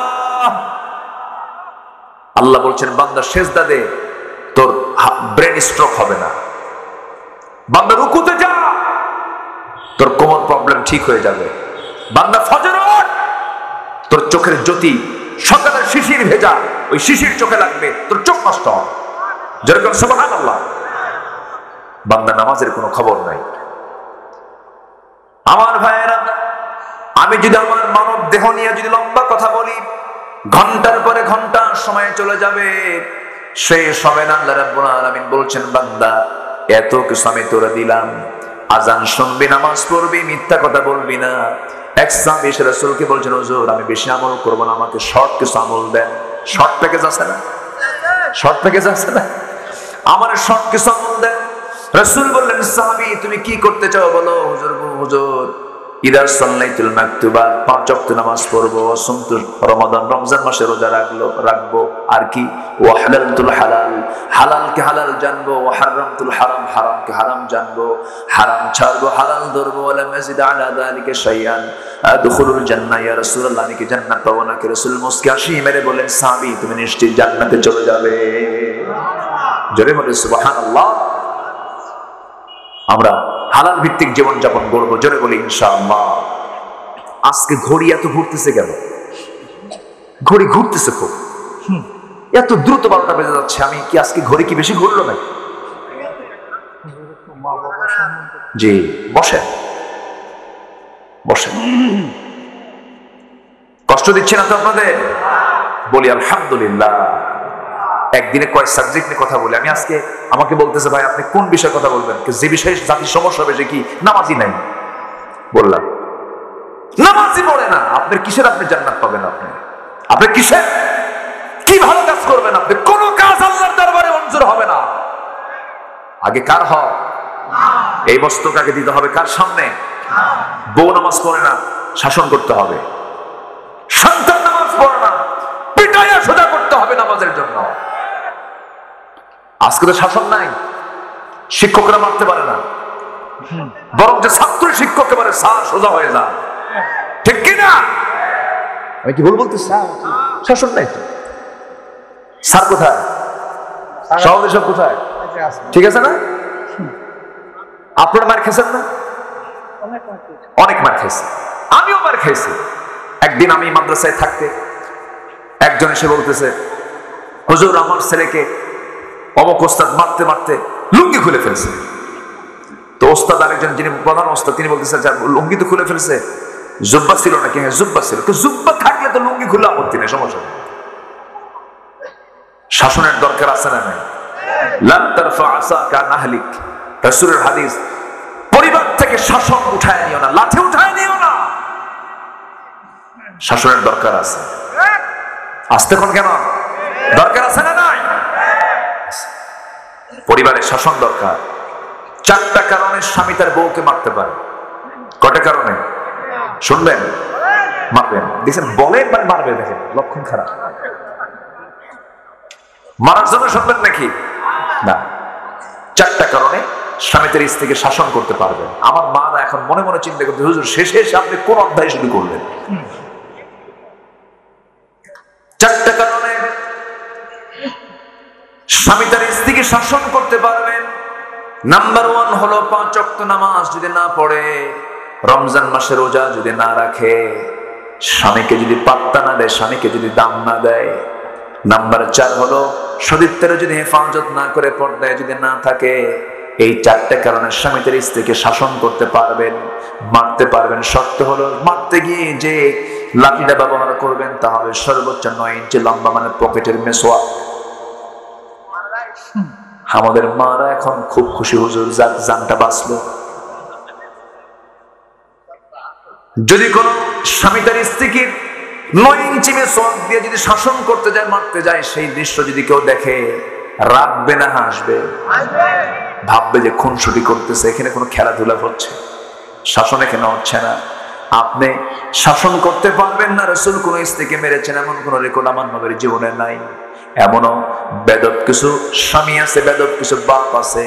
আল্লাহ বলছেন বান্দা সেজদা দে, তোর ব্রেন স্ট্রোক হবে না। বান্দা রুকুতে যা, তোর কোমর প্রবলেম ঠিক হয়ে যাবে। বান্দা ফজর ওঠ, তোর চোখের জ্যোতি সকালের শিশির ভেজা ওই শিশির চোখে লাগবে, তোর চোখ নষ্ট হবে। যেরকম সুবহানাল্লাহ। বান্দা নামাজের কোনো খবর নাই। আমার ভাইয়েরা, আমি যদি আমার মানব দেহ নিয়ে যদি লম্বা কথা বলি, ঘন্টার পরে ঘন্টা সময় চলে যাবে, শেষ হবে না। আল্লাহ রাব্বুল আলামিন বলছেন বান্দা এত কিছু আমি তোরা দিলাম, আজান শুনবি, নামাজ পড়বি, মিথ্যা কথা বলবি না। এক সাহাবী এসে রাসূলকে বলছেন হুজুর আমি বেশি আমল করব না, আমাকে শর্ট কিছু আমল দেন। শর্ট প্যাকেজ আছে না? শর্ট প্যাকেজ আছে না? আমার শর্ট কিছু আমল দেন। রাসূল বললেন সাহাবী তুমি কি করতে চাও বলো? হুজুর ইদা সাল্লাইতুল মাকতুবা, 5 ওয়াক্ত নামাজ পড়বো, সুমতু রমাদান, রমজান মাসে রোজা রাখবো, আর কি ওয়া হালালতুল হালাল, হালালকে হালাল জানবো, ওয়া হারামতুল হারাম, হারামকে হারাম জানবো, হারাম ছাড়বো, হালাল ধরবো, ওয়া লাম ইয়াজিদ আলা যালিকা শাইআন আদখুলুল জান্নাহ। ইয়া রাসূলুল্লাহ আমি কি জান্নাত পাবো নাকি? রাসূল মুস্কি হাসি মেরে বলেন সাহাবী তুমি নিশ্চয়ই জান্নাতে চলে যাবে। জোরে বলে সুবহানাল্লাহ। আমরা হালাল ভিত্তিক জীবন যাপন করবো, জোরে বলি ইনশাআল্লাহ। আজকে ঘড়ি এত ঘুরতেছে কেন? ঘড়ি ঘুরতেছে খুব, এত দ্রুত 12টা বেজে যাচ্ছে। আমি কি আজকে ঘড়ি কি বেশি ঘুরলো না? জি বসেন বসেন, কষ্ট দিচ্ছে না তো আপনাদের? বলি আলহামদুলিল্লাহ। একদিনে কয় সাবজেক্ট নিয়ে কথা বলি আমি। আজকে আমাকে বলতেছে ভাই আপনি কোন বিষয়ে কথা বলবেন? যে বিষয়ে জাতির সমস্যা হবে, যে কি নামাজি নাই। বললাম নামাজি পড়ে না, আপনার কিসের আপনি জান্নাত পাবেন? আপনি কিসের কি ভালো কাজ করবেন? আপনি কোন কাজ আল্লাহর দরবারে মঞ্জুর হবে না। আগে কার হক? এই মস্তক আগে দিতে হবে কার সামনে? বউ নামাজ পড়ে না, শাসন করতে হবে। সন্তান নামাজ পড়ে না, পিটাইয়া সোজা করতে হবে নামাজের জন্য। আজকে তো শাসন নাই, শিক্ষকরা মারতে পারে না, বরং যে ছাত্র শিক্ষককে পারে স্যার সোজা হয়ে যায়, ঠিক কিনা? আমি কি ভুল বলতেছি? শাসন নাই তো। স্যার কোথায়? সহজে সব কোথায়? ঠিক আছে না? আপনারা মার খেয়েছেন না? অনেক মার খেয়েছে, আমিও মার খেয়েছি। একদিন আমি মাদ্রাসায় থাকতে একজন এসে বলতেছে, হুজুর আমার ছেলেকে অমুক ওস্তাদ মারতে মারতে লুঙ্গি খুলে ফেলছে। তো ওস্তাদ আরেকজন যিনি প্রধান ওস্তাদ তিনি বলতেছে, লুঙ্গি তো খুলে ফেলছে, জুব্বা ছিল নাকি? হ্যাঁ জুব্বা ছিল। জুব্বা থাকলে তো লুঙ্গি খুলে আপত্তি নেই, সমস্যা নেই। শাসনের দরকার আছে না নাই? লান তারফা আসাকা নাহলিক, রাসূলের হাদিস। পরিবার থেকে শাসন উঠায় নিও না, লাঠি উঠায় নিও না। শাসনের দরকার আছে। আসতে কোন কেন দরকার আছে না নাই? পরিবারের শাসন দরকার। 4টা কারণে স্বামী তার বউকে মারতে পারে। কয়টা কারণে শুনবেন? মারবেন, দেখছেন বলেন মানে মারবে, দেখেন লক্ষণ খারাপ। মারার জন্য শুনবেন নাকি? না। 4টা কারণে স্বামী তার স্ত্রীকে শাসন করতে পারবেন। আমার মা না এখন মনে মনে চিন্তা করতে, হুজুর শেষে এসে আপনি কোন অধ্যায় শুরু করলেন? 4টা কারণে স্বামী তার স্ত্রীকে শাসন করতে পারবেন। নাম্বার 1 হলো 5 ওয়াক্ত নামাজ যদি না পড়ে, রমজান মাসে রোজা যদি না রাখে, স্বামীকে যদি পাত্তা না দেয়, স্বামীকে যদি দাম না দেয়। নাম্বার 4 হলো সতীত্বের যদি হেফাজত না করে, পর্দায় যদি না থাকে। এই 4টা কারণে স্বামী তার স্ত্রীকে শাসন করতে পারবেন, মারতে পারবেন। শর্ত হলো মারতে গিয়ে যে লাঠিটা ব্যবহার করবেন তা হবে সর্বোচ্চ 9 ইঞ্চি লম্বা, মানে পকেটের মেসোয়া। আমাদের মারা এখন খুব খুশি, হুজুর যাক জানটা বাঁচলো। যদি কোন স্বামী তার স্ত্রীকে 9 ইঞ্চি মেসোয়াক দিয়ে যদি শাসন করতে যায়, মারতে যায়, সেই দৃশ্য যদি কেউ দেখে, রাখবে না হাসবে? ভাববে যে খুনসুটি করতেছে, এখানে কোনো খেলাধুলা হচ্ছে, শাসন এখানে হচ্ছে না। আপনি শাসন করতে পারবেন না। রাসূল কোন স্ত্রীকে মেরেছেন এমন কোন রেকর্ড আমার নবীর জীবনে নাই। এমনও বেদব কিছু স্বামী আছে, বেদব কিছু বাপ আছে,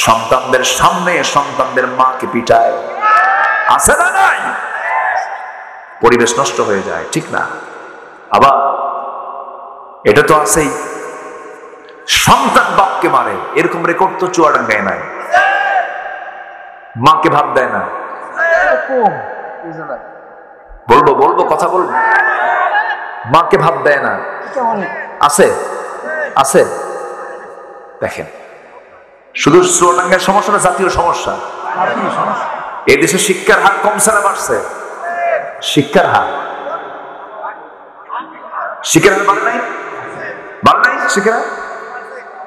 সন্তানদের সামনে সন্তানদের মাকে পিটায়। আছে না নাই? পরিবেশ নষ্ট হয়ে যায়, ঠিক না? আবার এটা তো আছেই, সন্তান বাপকে মারে, এরকম রেকর্ড তো চুয়াডাঙ্গায় নাই। মাকে ভাব দেয় না। বলবো বলবো কথা বলবো, মাকে ভাব দেয় না। আছে আছে। দেখেন, শুধু চুয়াডাঙ্গার সমস্যা না, জাতীয় সমস্যা। এই দেশে শিক্ষার হার কমছে না বাড়ছে? শিক্ষার হার বাড়ে নাই? বাড়ে নাই শিক্ষার হার?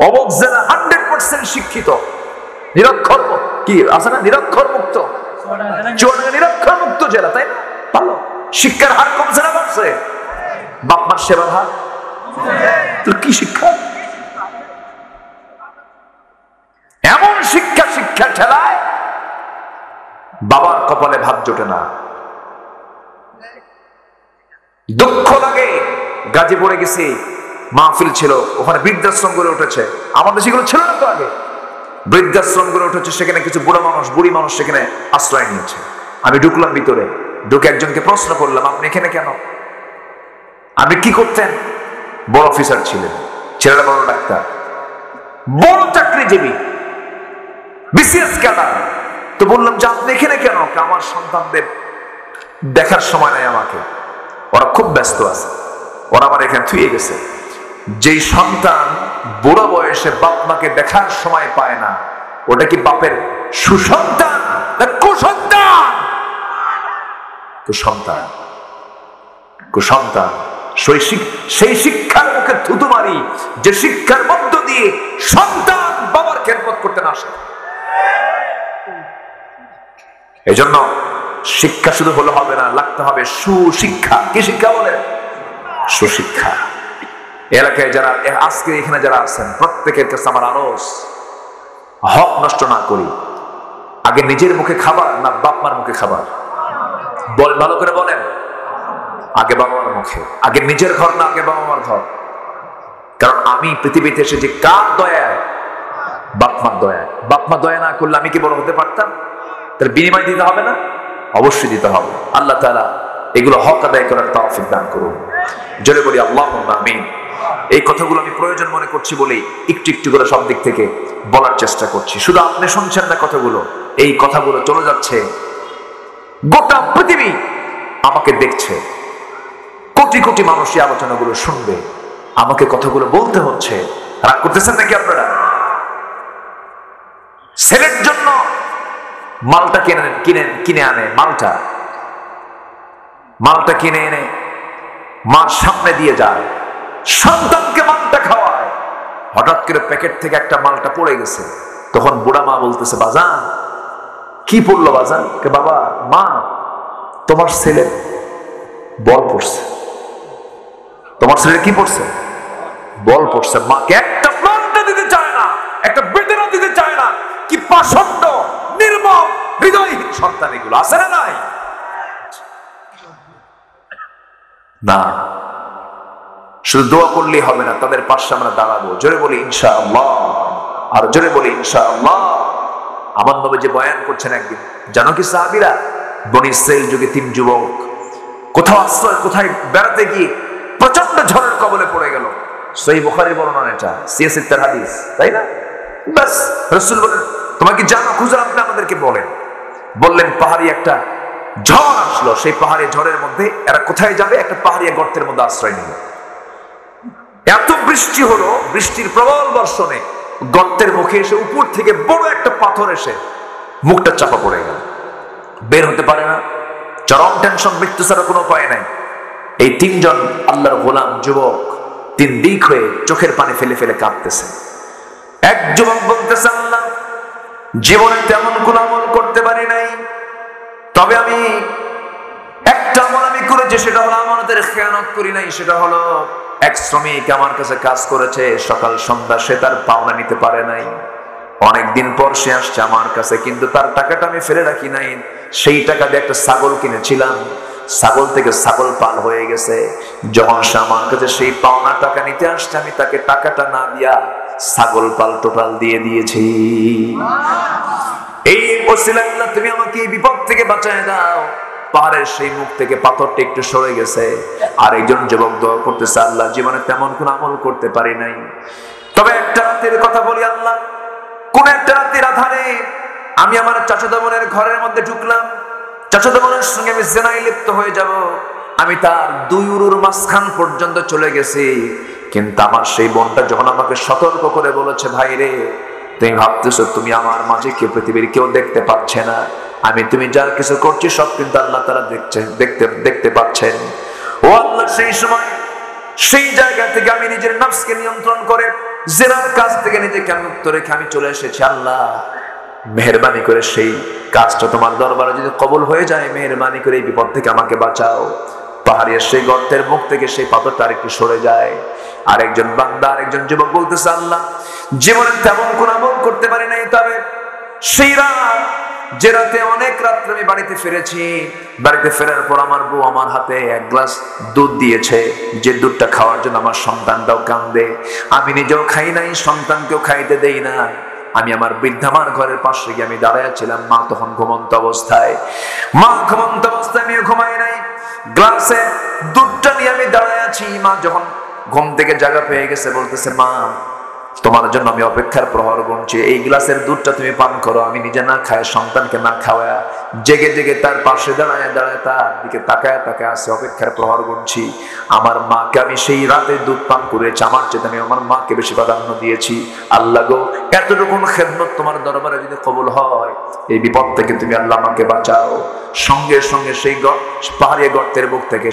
অবক জেলা 100% শিক্ষিত, নিরক্ষর কি আছে না? নিরক্ষর মুক্ত। চুয়াডাঙ্গা নিরক্ষর মুক্ত জেলা, তাই না? ভালো। শিক্ষার হার কমছে না বাড়ছে? বাপ মার সেবার হার কি শিক্ষা? এমন শিক্ষা, শিক্ষার ঠেলায় বাবার কপালে ভাত জোটে না। দুঃখ লাগে। গাজীপুরে গেছি, মাহফিল ছিল, ওখানে বৃদ্ধাশ্রম গড়ে উঠেছে। আমাদের সেগুলো ছিল না তো আগে। বৃদ্ধাশ্রম গড়ে উঠেছে, সেখানে কিছু বুড়া মানুষ, বুড়ি মানুষ সেখানে আশ্রয় নিয়েছে। আমি ঢুকলাম ভিতরে, ঢুকে একজনকে প্রশ্ন করলাম, আপনি এখানে কেন? আপনি কি করতেন? বড় অফিসার ছিলেন, ছেলেরা বড় ডাক্তার, বড় চাকরিজীবী, বিসিএস ক্যাডার। তো বললাম যে আপনি এখানে কেন? আমার সন্তানদের দেখার সময় নাই আমাকে, ওরা খুব ব্যস্ত আছে, ওরা আমার এখানে থুয়ে গেছে। যেই সন্তান বুড়ো বয়সে বাপ মাকে দেখার সময় পায় না, ওটা কি বাপের সুসন্তান না কুসন্তান? কুসন্তান, কুসন্তান। সেই শিক্ষার মুখে থুতু মারি যে শিক্ষার মধ্য দিয়ে সন্তান বাবার খেদমত করতে না আসে। এজন্য শিক্ষা শুধু হলে হবে না, লাগতে হবে সুশিক্ষা। কি শিক্ষা বলে? সুশিক্ষা। এলাকায় যারা আজকে এখানে যারা আছেন, প্রত্যেকের কাছে আমার আরজ, হক নষ্ট না করি। আগে নিজের মুখে খাবার না বাপ মার মুখে খাবার? বল, ভালো করে বলেন। আগে বাবা মার মুখে, আগে নিজের ঘর না আগে বাবা মার ঘর? কারণ আমি পৃথিবীতে এসেছি কার দয়ায়? বাপ মার দয়ায়। বাপ মা দয়া না করলে আমি কি বড় হতে পারতাম? তার বিনিময় দিতে হবে না? অবশ্যই দিতে হবে। আল্লাহ তাআলা এগুলো হক আদায় করার তৌফিক দান করুন। জোরে বলি আল্লাহুম্মা আমিন। এই কথাগুলো আমি প্রয়োজন মনে করছি বলেই একটু একটু করে সব দিক থেকে বলার চেষ্টা করছি। শুধু আপনি শুনছেন না কথাগুলো, এই কথাগুলো চলে যাচ্ছে, গোটা পৃথিবী আমাকে দেখছে, কোটি কোটি মানুষ এই আলোচনাগুলো শুনবে, আমাকে কথাগুলো বলতে হচ্ছে। রাগ করতেছেন নাকি আপনারা? ছেলের জন্য মালটা কিনে আনে, মালটা কিনে এনে মার সামনে দিয়ে যায়, সন্তানকে মালটা খাওয়ায়। হঠাৎ করে প্যাকেট থেকে একটা মালটা পড়ে গেছে, তখন বুড়া মা বলতেছে, বাজান কি পড়লো বাজান? বাবা, মা তোমার ছেলে বল পড়ছে। তোমার ছেলে কি পড়ছে? বল পড়ছে। মাকে একটা মালটা দিতে চায় না, একটা বেদনা দিতে চায় না। কি পাষণ্ড, নির্মম, হৃদয়হীন সন্তান এগুলো, আছে না নাই? না, শুধু দোয়া করলেই হবে না, তাদের পাশে আমরা দাঁড়াবো। জোরে বলি ইনশাআল্লাহ, আর জোরে বলি ইনশাআল্লাহ। আমার নবী যে বয়ান করছেন একদিন, জানো কি সাহাবীরা, বনী ইসরাইল যুগে 3 যুবক কোথায় বেড়াতে গিয়ে প্রচন্ড ঝড়ের কবলে পড়ে গেল। সহিহ বুখারীর বর্ণনা, এটা সিয়াসিত্তার হাদিস, তাই না? বাস রাসূল বলেন, তোমরা কি জানো? হুজুর আপনি আমাদেরকে বললেন পাহাড়ি একটা ঝড় আসলো, সেই পাহাড়ি ঝড়ের মধ্যে এরা কোথায় যাবে? একটা পাহাড়ি গর্তের মধ্যে আশ্রয় নিল। এত বৃষ্টি হলো, বৃষ্টির প্রবল বর্ষণে গর্তের মুখে এসে উপর থেকে বড় একটা পাথর এসে মুখটা চাপা পড়ে গেল, বের হতে পারে না। চরম টেনশন, মৃত্যু ছাড়া কোনো উপায় নাই। এই 3 জন আল্লাহর গোলাম যুবক 3 দিক হয়ে চোখের পানি ফেলে ফেলে কাঁদতেছে। এক যুবক বলতেছে, আল্লাহ জীবনে তেমন কোন আমল করতে পারি নাই, তবে আমি একটা আমল আমি করেছি, সেটা হলো আমাদের খেয়ানত করি নাই। সেটা হলো এক শ্রমিক আমার কাছে কাজ করেছে, সকাল সন্ধ্যা সে তার পাওনা নিতে পারে নাই। অনেকদিন পর সে আসছে আমার কাছে, কিন্তু তার টাকাটা আমি ফেলে রাখি নাই। সেই টাকা দিয়ে একটা ছাগল কিনেছিলাম, ছাগল থেকে ছাগল পাল হয়ে গেছে। যখন সে আমার কাছে সেই পাওনা টাকা নিতে আসছে, আমি তাকে টাকাটা না দিয়া ছাগল পাল টোটাল দিয়ে দিয়েছি। এই ওসিলায় আল্লাহ তুমি আমাকে এই বিপদ থেকে বাঁচায় দাও। পাহাড়ের সেই মুখ থেকে পাথরটা একটু সরে গেছে। আর একজন যুবক দোয়া করতেছে, আল্লাহ জীবনে তেমন কোন আমল করতে পারি নাই, তবে একটা রাতের কথা বলি, আল্লাহ কোন একটা রাতের আধারে আমি আমার চাচাতো বোনের ঘরের মধ্যে ঢুকলাম। চাচাতো বোনের সঙ্গে আমি জিনায় লিপ্ত হয়ে যাব। আমি তার 2 উরুর মাঝখান পর্যন্ত চলে গেছি, কিন্তু আমার সেই বোনটা যখন আমাকে সতর্ক করে বলেছে, ভাই রে তুমি ভাবতেছো তুমি আমার মাঝে কেউ, পৃথিবীর কেউ দেখতে পাচ্ছে না, আমি তুমি যা কিছু করছি সব কিন্তু আল্লাহ তাআলা দেখতে পাচ্ছেন। ও আল্লাহ, সেই সময় সেই জায়গা থেকে আমি নিজের নফসকে নিয়ন্ত্রণ করে জিনার কাজ থেকে নিজেকে মুক্ত রেখে আমি চলে এসেছি। আল্লাহ মেহেরবানি করে সেই কাজটা তোমার দরবারে যদি কবুল হয়ে যায়, মেহেরবানি করে এই বিপদ থেকে আমাকে বাঁচাও। পাহাড়ের সেই গর্তের মুখ থেকে সেই পাথরটা আরেকটু সরে যায়। আরেকজন বান্দা, আরেকজন যুবক বলতেছে, আল্লাহ জীবনে তেমন কোন আমল করতে পারি নাই, তবে সেই রাত, যে রাতে অনেক রাত্রে আমি বাড়িতে ফিরেছি, বাড়িতে ফেরার পর আমার বউ আমার হাতে 1 গ্লাস দুধ দিয়েছে, যে দুধটা খাওয়ার জন্য আমার সন্তানটাও কান্দে। আমি নিজেও খাই নাই, সন্তানকেও খাইতে দেই না। আমি আমার বৃদ্ধামার ঘরের পাশে গিয়ে আমি দাঁড়াইছিলাম। মা তখন ঘুমন্ত অবস্থায়, আমিও ঘুমাই নাই। গ্লাসে দুধটা নিয়ে আমি দাঁড়ায় আছি। মা যখন ঘুম থেকে জায়গা পেয়ে গেছে, বলতেছে, মা তোমার জন্য আমি অপেক্ষার প্রহর গুনছি, এই গ্লাসের দুধটা তুমি পান করো। আমি নিজে না খায়, সন্তানকে না খাওয়া, জেগে জেগে তার পাশে দাঁড়ায় তার দিকে তাকায় আসে, অপেক্ষার প্রহর গুনছি। আমার মাকে আমি সেই রাতে দুধ পান করেছি, আমার চেয়ে আমি আমার মাকে বেশি প্রাধান্য দিয়েছি। আল্লাহ গো, এতটুকু খেদমত তোমার দরবারে যদি কবুল হয়, এই বিপদ থেকে তুমি আল্লাহ আমাকে বাঁচাও। সঙ্গে সঙ্গে সেই পাহাড়ি গর্তের বুক থেকে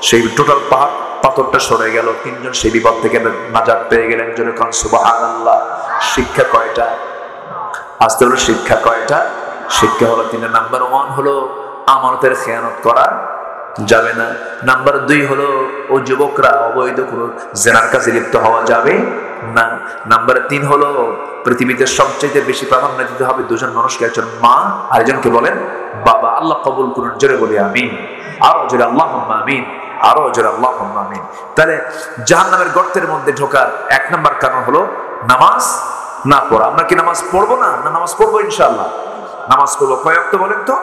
সেই টোটাল পাথরটা সরে গেল। 3 জন সেই বিপদ থেকে নাজাত পেয়ে গেলেন। জোরে কোন সুবহানাল্লাহ। শিক্ষা কয়টা? আস্তে হলো শিক্ষা কয়টা? শিক্ষা হলো 3। নাম্বার 1 হলো আমানতের খেয়ানত করা যাবে না। নাম্বার 2 হলো ও যুবকরা অবৈধ কোনো জিনার কাজে লিপ্ত হওয়া যাবে না। নাম্বার 3 হলো পৃথিবীতে সবচেয়ে বেশি প্রাধান্য দিতে হবে 2 জন মানুষকে, একজন মা আর একজনকে বলেন বাবা। আল্লাহ কবুল করুন, জোরে বলি আমিন। আরো জোরে আল্লাহুম্মা আমিন, আরো জোরে আল্লাহুম্মা আমিন। তাহলে জাহান্নামের গর্তের মধ্যে ঢোকার 1 নম্বর কারণ হলো নামাজ না পড়া। আমরা কি নামাজ পড়বো না? নামাজ পড়বো ইনশাআল্লাহ। নামাজ পড়বো কয় ওয়াক্ত বলেন তো?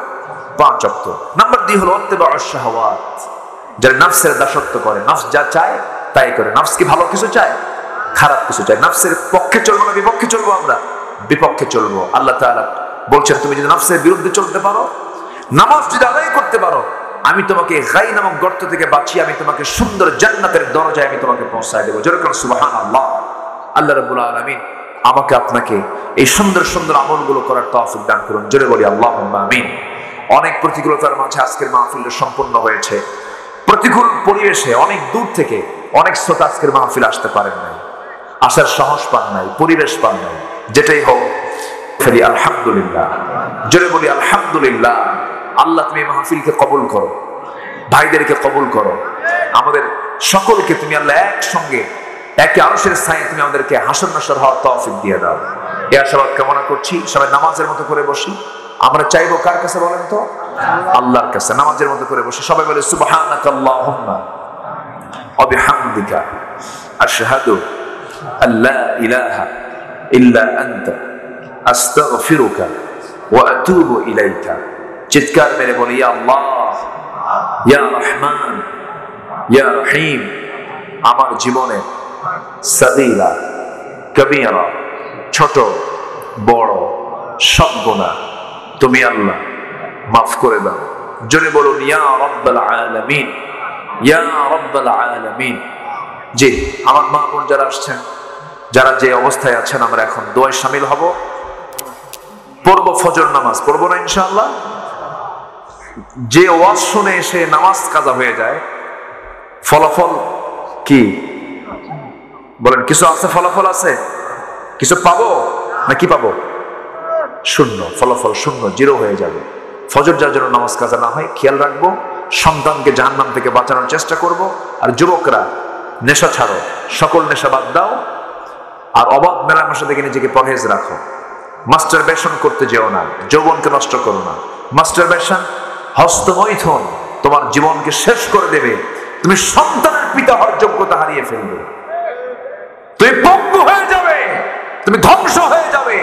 5 ওয়াক্ত। নাম্বার 2 হলো ইত্তিবাউশ শাহাওয়াত, যারা নফসের দাসত্ব করে, নফস যা চায় তাই করে। নাফস কি ভালো কিছু চায়? খারাপ কিছু চায়। নাফসের পক্ষে চলবো না বিপক্ষে চলবো? আমরা বিপক্ষে চলবো। আল্লাহ তাআলা বলছেন তুমি যদি নাফসের বিরুদ্ধে চলতে পারো, নামাজ যদি আদায় করতে পারো, আমি তোমাকে গাই নামক গর্ত থেকে বাঁচিয়ে আমি তোমাকে সুন্দর জান্নাতের দরজায় আমি তোমাকে পৌঁছায় দেবো। যেরকম সুবহানাল্লাহ। আল্লাহ রাব্বুল আলামিন আমাকে আপনাকে এই সুন্দর সুন্দর আমলগুলো করার তৌফিক দান করুন। জোরে বলি আল্লাহুম্মা আমিন। অনেক প্রতিকূলতার মাঝে আজকের মাহফিলটা সম্পন্ন হয়েছে। প্রতিকূল পরিবেশে অনেক দূর থেকে অনেক শ্রোতা আজকের মাহফিল আসতে পারেন নাই, আসার সাহস পান নাই, পরিবেশ পান নাই। যেটাই হোক ফেরি আলহামদুলিল্লাহ। জোরে বলি আলহামদুলিল্লাহ। আল্লাহ তুমি মাহফিলকে কবুল করো, ভাইদেরকে কবুল করো, আমাদের সকলকে তুমি আল্লাহ একসঙ্গে একে আরশের ছায়ায় তুমি আমাদেরকে হাসর নাসর হওয়ার তৌফিক দিয়ে দাও। এই আশাবাদ কামনা করছি। সবাই নামাজের মতো করে বসি। আমরা চাইবো কার কাছে বলেন তো? আল্লাহর কাছে। নামাজের মতো করে বসি। সবাই বলে সুবহানাকাল্লাহুম্মা ওয়া বিহামদিকা আশহাদু আল্লা ইলাহা ইল্লা আনতা আস্তাগফিরুকা ওয়া আতুবু ইলাইকা। চিৎকার মেরে বলি ইয়া আল্লাহ, ইয়া রহমান, ইয়া রহিম। আমার জীবনে সাগীরা কবীরা, ছোট বড় সব গুনাহ তুমি আল্লাহ মাফ করে দাও। জোরে বলুন ইয়া রাব্বাল আলামিন, ইয়া রাব্বাল আলামিন। জি, আমার মা বোন যারা আসছেন, যারা যে অবস্থায় আছেন, আমরা এখন দোয়ায় শামিল হব। পড়ব ফজর নামাজ, পড়ব না ইনশাআল্লাহ? যে ওয়াজ শুনে এসে নামাজ কাজা হয়ে যায়, ফলাফল কি বলেন? কিছু আছে? ফলাফল আছে? কিছু পাবো না কি পাবো? শূন্য। ফলাফল শূন্য, জিরো হয়ে যাবে। ফজর যার জন্য নামাজ কাজা না হয় খেয়াল রাখবো। সন্তানকে জাহান্নাম থেকে বাঁচানোর চেষ্টা করব। আর যুবকরা নেশা ছাড়ো, সকল নেশা বাদ দাও। আর অবাধ মেলামেশা থেকে নিজেকে পরহেজ রাখো। মাস্টারবেশন করতে যেও না, যৌবনকে নষ্ট করো না। মাস্টারবেশন, হস্তমৈথুন তোমার জীবনকে শেষ করে দেবে। তুমি সন্তানের পিতা হওয়ার যোগ্যতা হারিয়ে ফেলবে, তুমি পঙ্গু হয়ে যাবে, তুমি ধ্বংস হয়ে যাবে।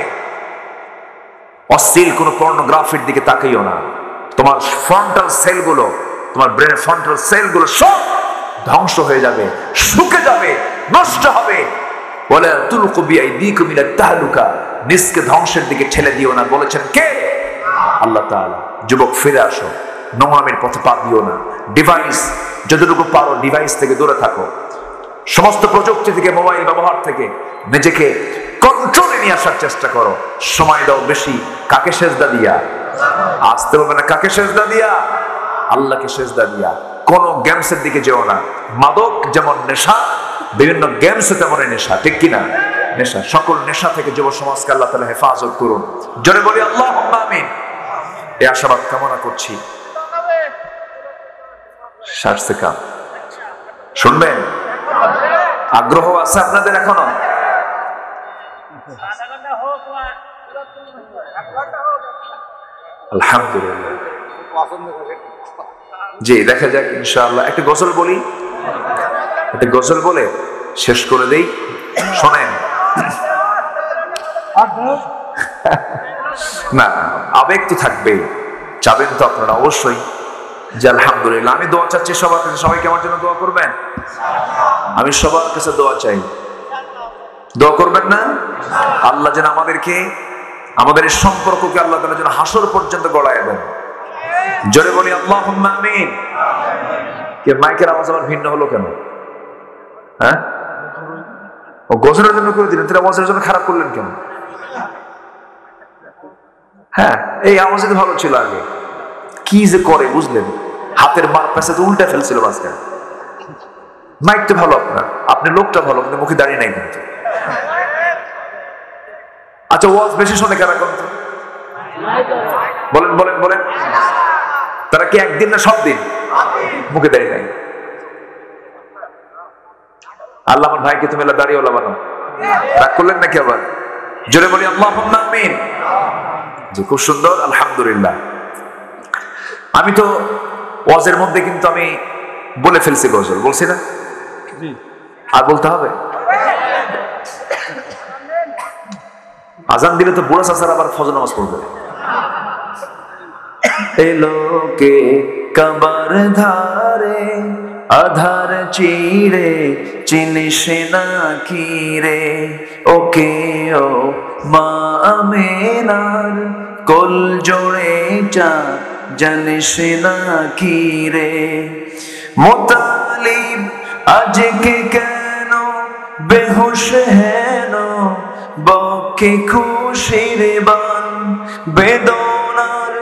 অশ্লীল কোন পর্নোগ্রাফির দিকে তাকাইও না। তোমার ফ্রন্টাল সেলগুলো, তোমার ব্রেনের ফ্রন্টাল সেলগুলো সব ধ্বংস হয়ে যাবে, শুকে যাবে, নষ্ট হবে। বলে তুলকু বিআইদিকুম ইলা তাহলুকা, নিজকে ধ্বংসের দিকে ঠেলে দিও না। বলেছেন কে? আল্লাহ তাআলা। যুবক ফিরে আসো, নোংরামির পথে পা দিও না। ডিভাইস যতটুকু পারো ডিভাইস থেকে দূরে থাকো। সমস্ত প্রযুক্তি থেকে, মোবাইল ব্যবহার থেকে নিজেকে কন্ট্রোলে নিয়ে আসার চেষ্টা করো। সময় দাও বেশি কাকে? সেজদা দিয়া। আসতে হবে না, কাকে সেজদা দিয়া? আল্লাহকে সেজদা দিয়া। কোন গেমসের দিকে যেও না। মাদক যেমন নেশা, বিভিন্ন গেমস তেমন নেশা, ঠিক কিনা? নেশা। সকল নেশা থেকে যুব সমাজকে আল্লাহ তাআলা হেফাজত করুন। জোরে বলি আল্লাহুম্মা আমিন। এই আশাবাদ কামনা করছি। শুনবেন? আগ্রহ আছে আপনাদের এখনো? আলহামদুলিল্লাহ। জি, দেখা যাক ইনশাআল্লাহ। একটা গজল বলি, একটা গজল বলে শেষ করে দেই। শোনেন না, আবেগ তো থাকবেই। চাবেন তো আপনারা অবশ্যই যে আলহামদুলিল্লাহ। আমি দোয়া চাচ্ছি সবার কাছে, সবাইকে আমার জন্য দোয়া করবেন। আমি সবার কাছে দোয়া চাই, দোয়া করবেন না? আল্লাহ যেন আমাদেরকে, আমাদের এই সম্পর্ককে আল্লাহ তাআলা যেন হাসর পর্যন্ত গড়ায় দেন। জোরে বলি আল্লাহুম্মা আমিন। কে মাইকের আওয়াজ আবার ভিন্ন হলো কেন? হ্যাঁ, ও গজলের জন্য করে দিলেন, তাহলে আওয়াজের জন্য খারাপ করলেন কেন? হ্যাঁ, এই আওয়াজ তো ভালো ছিল আগে। কি যে করে বুঝলেন? হাতের মার পেছে তো উল্টা ফেলছিল মাঝখানে। মাইক তো ভালো আপনার, আপনি লোকটা ভালো, কিন্তু মুখে দাঁড়িয়ে নাই কিন্তু। আচ্ছা, ওয়াজ বেশি শোনে কারা? কোন বলেন বলেন বলেন। তারা কি একদিন না সব দিন মুখে দাঁড়িয়ে নাই? আল্লাহ আমার ভাইকে তুমি দাঁড়িয়েওয়ালা বানাও। রাগ করলেন নাকি আবার? জোরে বলি আল্লাহুম্মা আমিন। জি, খুব সুন্দর, আলহামদুলিল্লাহ। আমি তো ওয়াজের মধ্যে কিন্তু আমি বলে ফেলছি গজল, বলছি না? আর বলতে হবে? আজান দিলে তো বুড়া চাচার আবার ফজর নামাজ পড়বে। এলো কে কাবার ধারে আধার চিরে চিনিস না কি রে, ওকে ও মা আমেনার কোল জোড়ে চাঁদ জানিস না কি রে। মুতালিব আজকে কেন বেহুশ হেন, বকে খুশির বান বেদনার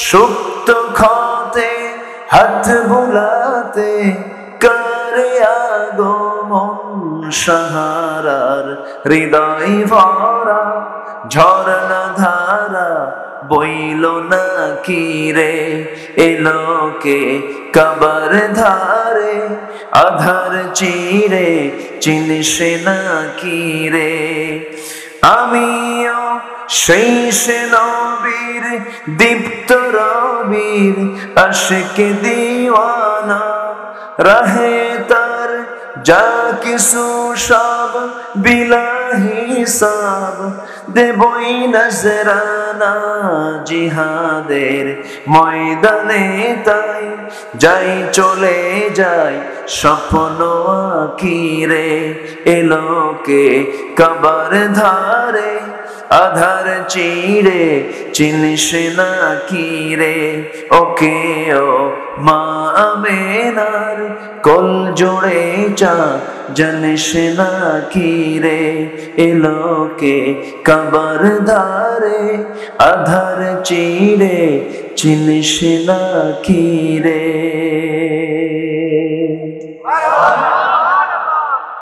সুপ্ত ক্ষতে হাত বুলাতে করে আগমন সাহারার হৃদয় ভরা ঝরনা ধারা বইল না কি রে, এলোকে কবর ধারে আধার চিরে চিনিস না কি রে। আমিও সেই সে নবীর দীপ্ত রবির আশিকে দিওয়ানা, রাহে তার যা কিছু সব বিলা হিসাব দেবই নজরানা জিহাদের ময়দানে, তাই যাই চলে যাই স্বপ্ন আঁকিরে, এলোকে কবর ধারে আধার চিরে চিনিস না কি রে, ওকে ও মা আমেনার কোল জোড়ে চাঁদ জানিস না কি রে, এলোকে কবর ধারে আধার চিরে চিনিস না কি রে।